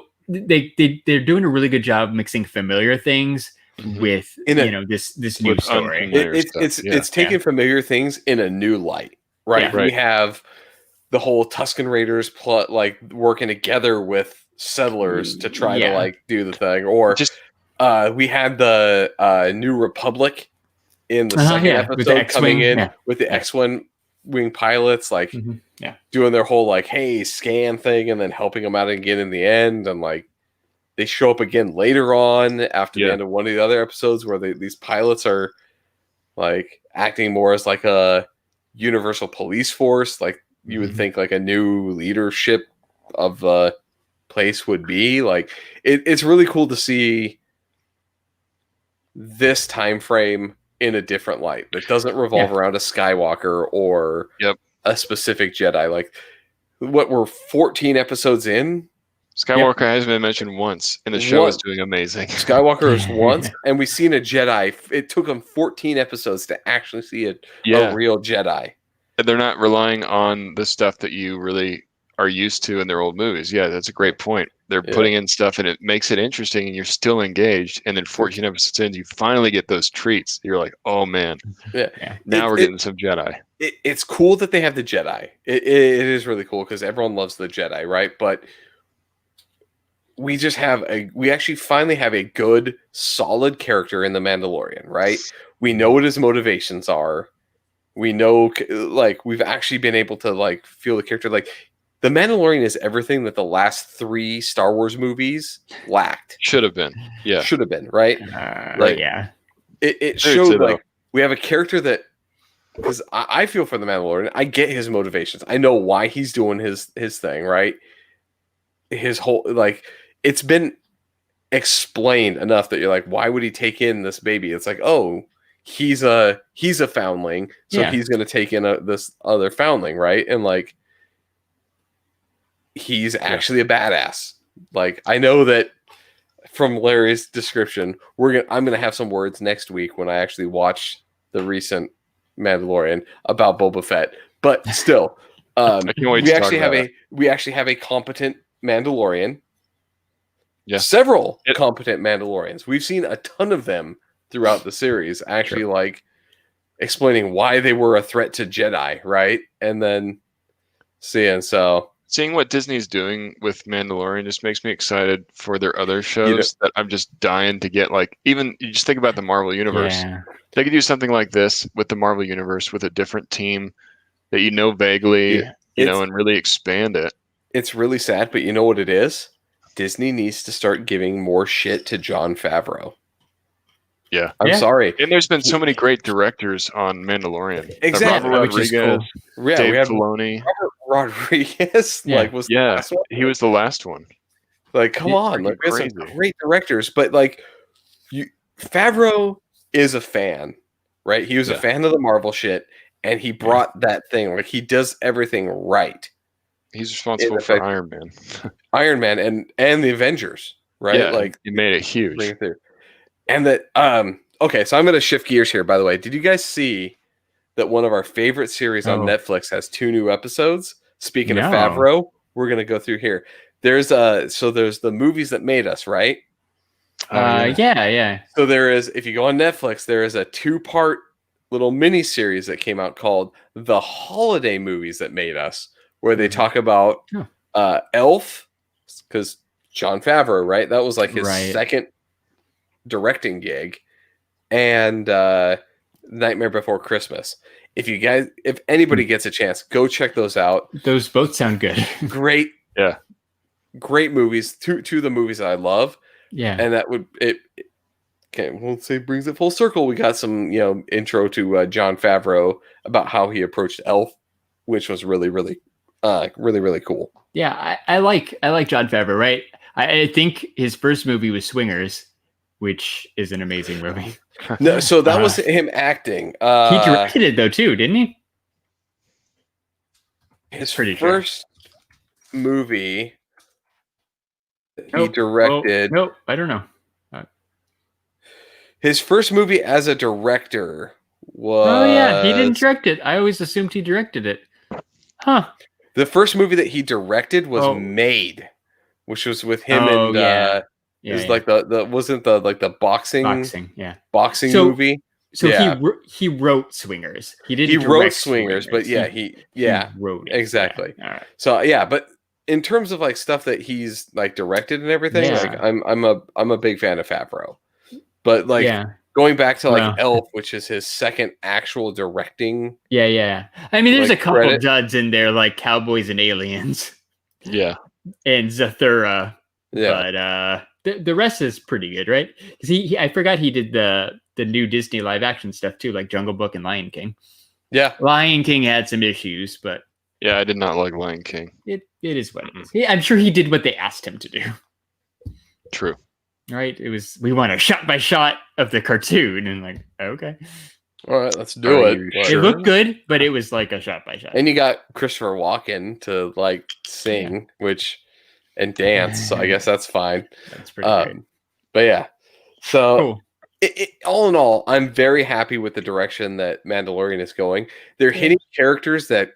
doing a really good job mixing familiar things with this new story. It's taking familiar things in a new light, right? Yeah, right. We have the whole Tusken Raiders plot, like working together with settlers to try to like do the thing, or just. We had the New Republic in the second episode coming in with the X-Wing pilots, like doing their whole like, hey, scan thing, and then helping them out again in the end. And like they show up again later on after the end of one of the other episodes where these pilots are like acting more as like a Universal Police Force, like you would think like a new leadership of the place would be. Like it's really cool to see this time frame in a different light that doesn't revolve around a Skywalker or a specific Jedi. Like what we're 14 episodes in. Skywalker hasn't been mentioned once, and the show is doing amazing. Skywalker is once, and we've seen a Jedi. It took them 14 episodes to actually see a real Jedi. And they're not relying on the stuff that you really are used to in their old movies. Yeah, that's a great point. They're putting in stuff, and it makes it interesting, and you're still engaged. And then 14 episodes in, you finally get those treats. You're like, oh, man. Now we're getting some Jedi. It's cool that they have the Jedi. It is really cool because everyone loves the Jedi, right? But we actually finally have a good, solid character in the Mandalorian, right? We know what his motivations are. We know, like, we've actually been able to, like, feel the character. Like, the Mandalorian is everything that the last 3 Star Wars movies lacked. Should have been. Yeah. Should have been, right? Like, yeah. It showed, like, we have a character that, because I feel for the Mandalorian, I get his motivations. I know why he's doing his thing, right? His whole, like, it's been explained enough that you're like, why would he take in this baby? It's like, oh, he's a foundling, so he's going to take in this other foundling, right? And like, he's actually a badass. Like, I know that from Larry's description, I'm gonna have some words next week when I actually watch the recent Mandalorian about Boba Fett. But still, we actually have a competent Mandalorian. Yeah. Several competent Mandalorians. We've seen a ton of them throughout the series, actually like explaining why they were a threat to Jedi, right? And then seeing what Disney's doing with Mandalorian just makes me excited for their other shows that I'm just dying to get. Like, even you just think about the Marvel Universe. Yeah. They could do something like this with the Marvel Universe with a different team that vaguely, and really expand it. It's really sad, but you know what it is? Disney needs to start giving more shit to Jon Favreau. Yeah. I'm sorry. And there's been so many great directors on Mandalorian. Exactly. Robert Rodriguez, Dave Filoni. Robert Rodriguez was the last one. He was the last one. Like, come on. Like, we have some great directors, but like Favreau is a fan, right? He was a fan of the Marvel shit, and he brought that thing. Like, he does everything right. He's responsible for Iron Man. Iron Man and the Avengers, right? Yeah, like, he made it huge. And that okay, so I'm going to shift gears here, by the way. Did you guys see that one of our favorite series on Netflix has 2 new episodes? Speaking of Favreau, we're going to go through here. There's the movies that made us, right? Yeah. So there is, if you go on Netflix, there is a 2-part little mini series that came out called The Holiday Movies That Made Us, where they talk about Elf, because Jon Favreau, right? That was like his second directing gig, and Nightmare Before Christmas. If anybody gets a chance, go check those out. Those both sound good. Great movies. Two of the movies that I love. Yeah, and that would we'll say brings it full circle. We got some intro to Jon Favreau about how he approached Elf, which was really really cool. Yeah, I like Jon Favreau. Right, I think his first movie was Swingers, which is an amazing movie. No, so that was him acting. He directed it though too, didn't he? His first movie he directed. Nope, I don't know. His first movie as a director was. Oh yeah, he didn't direct it. I always assumed he directed it. Huh. The first movie that he directed was Made, which was with him and. Like the wasn't the like the boxing movie. So he wrote Swingers. He didn't. He wrote Swingers, but he wrote it. Exactly. Yeah. All right. So but in terms of like stuff that he's like directed and everything, like I'm a big fan of Favreau. But like going back to like Elf, which is his second actual directing. Yeah. I mean, there's a couple of duds in there like Cowboys and Aliens. Yeah. And Zathura. Yeah. But the rest is pretty good, right? Because I forgot he did the new Disney live action stuff too, like Jungle Book and Lion King. Yeah. Lion King had some issues, but Yeah, I did not like Lion King. it is what it is. Yeah, I'm sure he did what they asked him to do. True. Right? It was, we want a shot by shot of the cartoon, and like, okay. All right, let's do it. It looked good, but it was like a shot by shot. And you got Christopher Walken to like sing, and dance. So I guess that's fine. That's pretty great. But yeah, so Cool. All in all, I'm very happy with the direction that Mandalorian is going. They're hitting characters that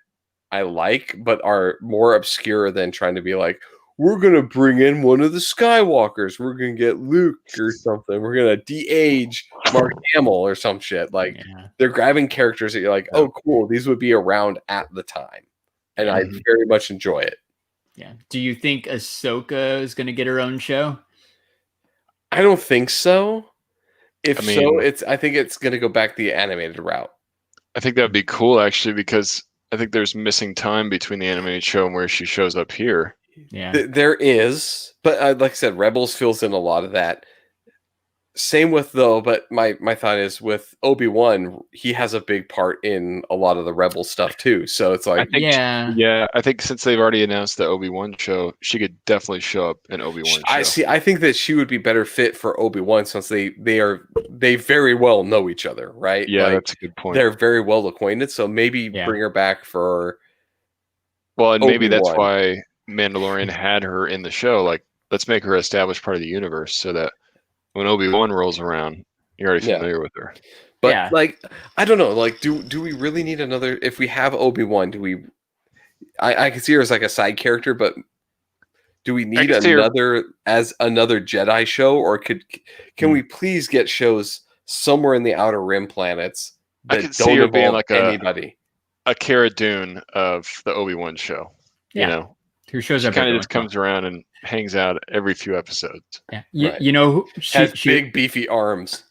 I like, but are more obscure than trying to be like, we're going to bring in one of the Skywalkers. We're going to get Luke or something. We're going to de-age Mark Hamill or some shit. Like, they're grabbing characters that you're like, oh, cool. These would be around at the time. And I very much enjoy it. Yeah. Do you think Ahsoka is going to get her own show? I don't think so. I think it's going to go back the animated route. I think that'd be cool, actually, because I think there's missing time between the animated show and where she shows up here. Yeah, there is, but like I said, Rebels fills in a lot of that. Same with but my thought is with Obi-Wan, he has a big part in a lot of the Rebel stuff too. So it's like, I think since they've already announced the Obi-Wan show, she could definitely show up in Obi-Wan show. I think that she would be better fit for Obi-Wan since they very well know each other, right? Yeah, like, that's a good point. They're very well acquainted, so maybe bring her back for. Well, and maybe that's why Mandalorian had her in the show. Like, let's make her established part of the universe so that when Obi-Wan rolls around, you're already familiar with her. But like, I don't know. Like, do we really need another? If we have Obi-Wan, do we? I can see her as like a side character, but do we need another Jedi show, or can we please get shows somewhere in the Outer Rim planets that don't involve like anybody? A Cara Dune of the Obi-Wan show, you know, who shows up? Kind of just comes around and hangs out every few episodes. Yeah, you know, she has big beefy arms.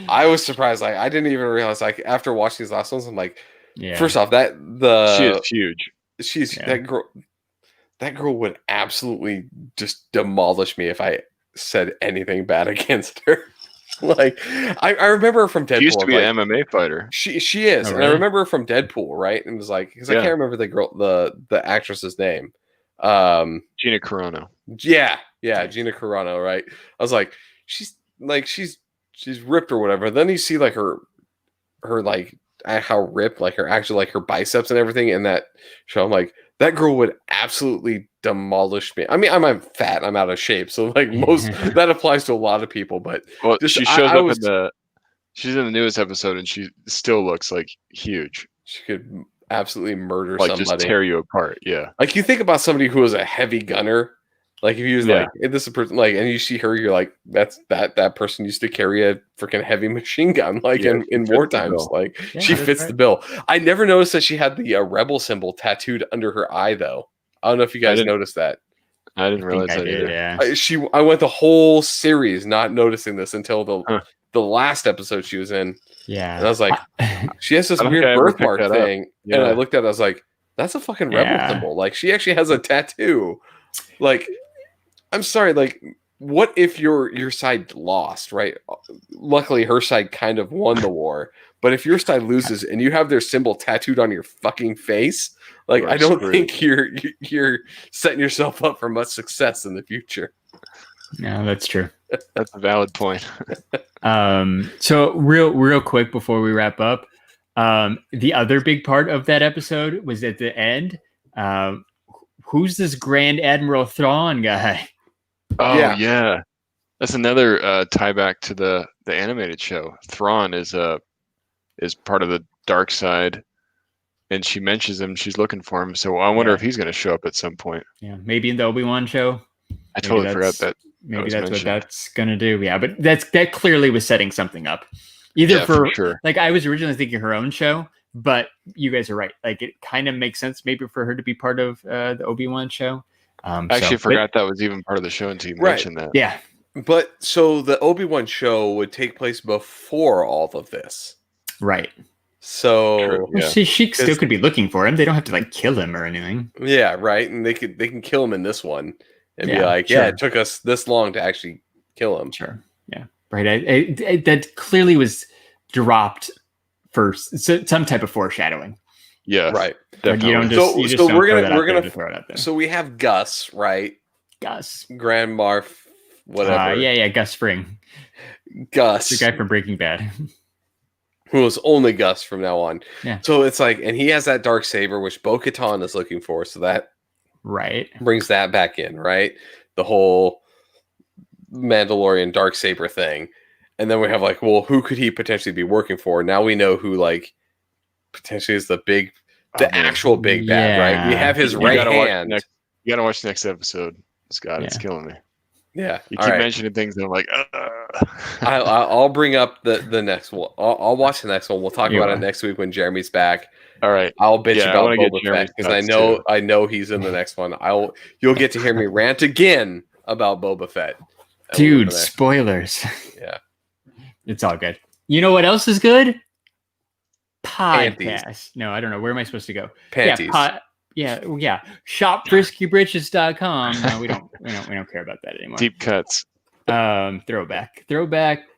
I was surprised. Like, I didn't even realize. Like, after watching these last ones, I'm like, first off, she is huge. She's that girl. That girl would absolutely just demolish me if I said anything bad against her. Like, I remember her from Deadpool. She used to be an MMA fighter. She is, and I remember her from Deadpool, right? And it was like, because I can't remember the girl, the actress's name. Gina Carano. Yeah, Gina Carano, right? I was like, she's ripped or whatever. Then you see like her like how ripped, like her actually like her biceps and everything in that show. I'm like, that girl would absolutely demolish me. I mean, I'm fat, I'm out of shape, so like that applies to a lot of people. But she shows up she's in the newest episode, and she still looks like huge. She could absolutely murder somebody, just tear you apart. Yeah, like you think about somebody who was a heavy gunner. Like if you was like, if this is a person, like, and you see her, you're like, that person used to carry a freaking heavy machine gun, like in war times. Like she fits the bill. I never noticed that she had the rebel symbol tattooed under her eye, though. I don't know if you guys noticed that. I didn't realize that either. Yeah. I went the whole series not noticing this until the last episode she was in. Yeah, and I was like, she has this weird birthmark thing, and I looked at it, I was like, that's a fucking rebel symbol. Like she actually has a tattoo. Like, I'm sorry, like, what if your side lost, right? Luckily, her side kind of won the war. But if your side loses and you have their symbol tattooed on your fucking face, like, I don't think you're setting yourself up for much success in the future. No, that's true. That's a valid point. So real quick before we wrap up, the other big part of that episode was at the end. Who's this Grand Admiral Thrawn guy? Oh yeah. That's another tie back to the animated show. Thrawn is part of the dark side, and she mentions him. She's looking for him, so I wonder if he's going to show up at some point. Yeah, maybe in the Obi-Wan show. I totally forgot that. Maybe that's mentioned. What that's going to do. Yeah, but that clearly was setting something up. Either for sure. Like, I was originally thinking her own show, but you guys are right. Like, it kind of makes sense maybe for her to be part of the Obi-Wan show. I actually forgot that was even part of the show until you mentioned that. Yeah. But so the Obi-Wan show would take place before all of this. Right. So she still could be looking for him. They don't have to like kill him or anything. Yeah, right. And they can kill him in this one and be like, it took us this long to actually kill him. Sure. Yeah. Right. That clearly was dropped for some type of foreshadowing. Yeah, right. Definitely. You don't just, you just so don't we're throw that out gonna there to throw it out there. so we have Gus, right? Gus. Grand Marf, whatever. Yeah, Gus Fring. Gus. The guy from Breaking Bad. Who is only Gus from now on. Yeah. So it's like, and he has that dark saber, which Bo-Katan is looking for. So that brings that back in, right? The whole Mandalorian dark saber thing. And then we have like, well, who could he potentially be working for? Now we know who like potentially is the actual big bad, right? We have his right hand. You gotta watch the next episode, Scott. It's killing me. Yeah, you keep mentioning things, and I'm like, I'll bring up the next one. I'll watch the next one. We'll talk about it next week when Jeremy's back. All right, I'll bitch about Boba Fett because I know he's in the next one. You'll get to hear me rant again about Boba Fett. Dude, spoilers. Yeah, it's all good. You know what else is good? Podcast. Panties. No, I don't know. Where am I supposed to go? Panties. Yeah. ShopFriskyBritches.com. No, we don't care about that anymore. Deep cuts. Throwback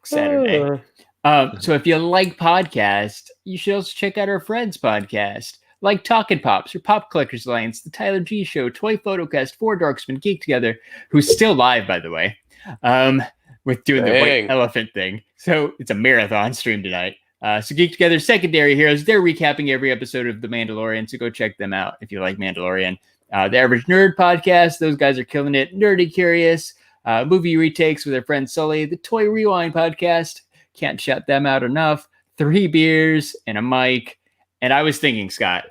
Saturday. So if you like podcasts, you should also check out our friends' podcast, like Talkin' Pops or Pop Collectors Alliance, the Tyler G Show, Toy Photocast, Four Dorksmen Geek Together, who's still live, by the way, with doing the white elephant thing. So it's a marathon stream tonight. So Geek Together, Secondary Heroes, they're recapping every episode of The Mandalorian, so go check them out if you like Mandalorian. The Average Nerd Podcast, those guys are killing it. Nerdy Curious, movie retakes with our friend Sully. The Toy Rewind Podcast, can't shout them out enough. 3 beers and a mic. And I was thinking, Scott,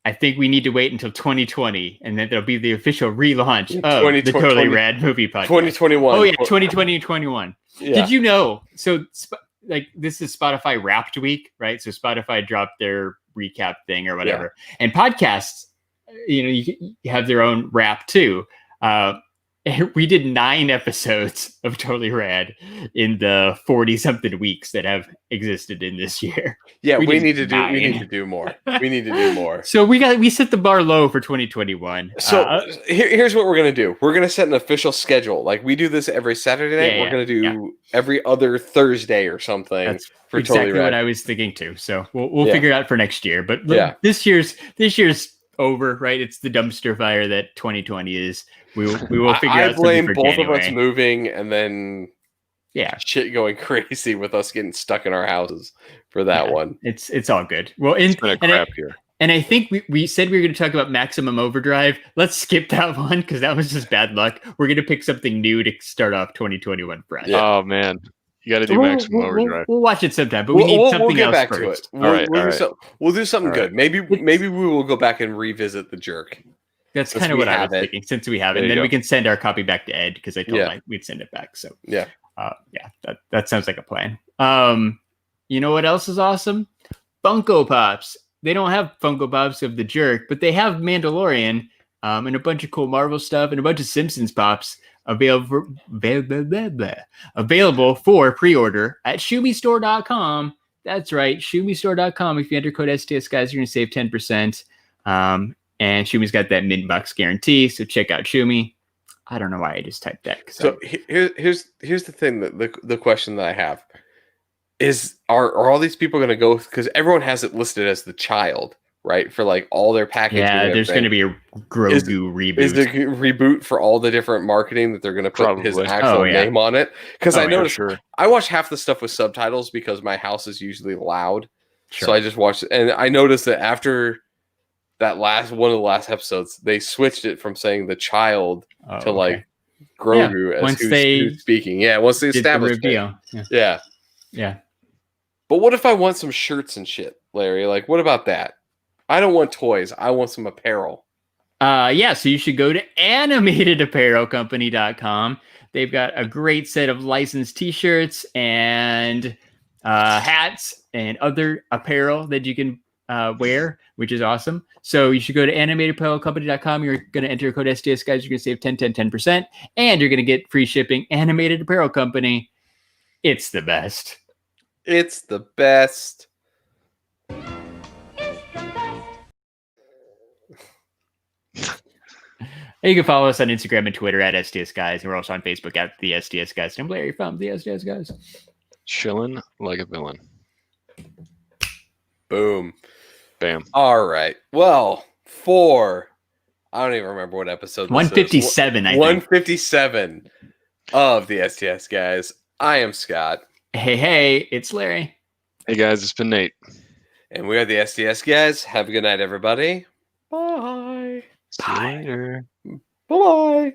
I think we need to wait until 2020, and then there'll be the official relaunch of the Totally Rad Movie Podcast. 2021. Oh, yeah, 2020 and 21. Yeah. Did you know? So, like, this is Spotify Wrapped Week, right? So Spotify dropped their recap thing or whatever. Yeah. And podcasts, you have their own wrap too. We did 9 episodes of Totally Rad in the 40-something weeks that have existed in this year. Yeah, we need to do more. We need to do more. So we set the bar low for 2021. So here's what we're gonna do. We're gonna set an official schedule. Like we do this every Saturday night. We're gonna do every other Thursday or something. That's for exactly Totally Rad. what I was thinking too. So we'll figure it out for next year. But this year's over, right? It's the dumpster fire that 2020 is. We will figure out. I blame for both January. of us moving and then shit going crazy with us getting stuck in our houses for that one. It's all good. Well, it's been a crap year. And I think we said we were going to talk about Maximum Overdrive. Let's skip that one because that was just bad luck. We're going to pick something new to start off 2021 fresh. Yeah. Oh man. You got to do Maximum Overdrive. We'll watch it sometime, but we need something else back first. To it. We'll do something good. Maybe we will go back and revisit The Jerk. That's kind of what I was thinking. Since we have it, and then we can send our copy back to Ed because I told him we'd send it back. So that sounds like a plan. You know what else is awesome? Funko Pops. They don't have Funko Pops of The Jerk, but they have Mandalorian and a bunch of cool Marvel stuff and a bunch of Simpsons Pops available for pre-order at shumistore.com. That's right, shumistore.com. If you enter code STS Guys, you're going to save 10%. And Shumi's got that mid-bucks guarantee, so check out Shumi. I don't know why I just typed that. So here's the thing, that the question that I have is, are all these people going to go, because everyone has it listed as the child, right? For like all their packaging. Yeah, there's going to be a Grogu reboot. Is the reboot for all the different marketing that they're going to put his actual name on it? Because I noticed, I watch half the stuff with subtitles because my house is usually loud. Sure. So I just watched it, and I noticed that after that one of the last episodes, they switched it from saying the child to like Grogu as who's speaking. Yeah, once they established it. Yeah. But what if I want some shirts and shit, Larry? Like, what about that? I don't want toys. I want some apparel. So you should go to animatedapparelcompany.com. They've got a great set of licensed t-shirts and hats and other apparel that you can wear, which is awesome. So you should go to animatedapparelcompany.com. You're going to enter code STS Guys. You're going to save 10%, and you're going to get free shipping. Animated Apparel Company. It's the best. It's the best. You can follow us on Instagram and Twitter at STS Guys. And we're also on Facebook at the STS Guys. I'm Larry from the STS Guys. Chilling like a villain. Boom. Bam. All right. Well, I don't even remember what episode this 157, is. I think. 157 of the STS Guys. I am Scott. Hey, it's Larry. Hey guys, it's been Nate. And we are the STS Guys. Have a good night, everybody. Bye. See you later. Bye-bye.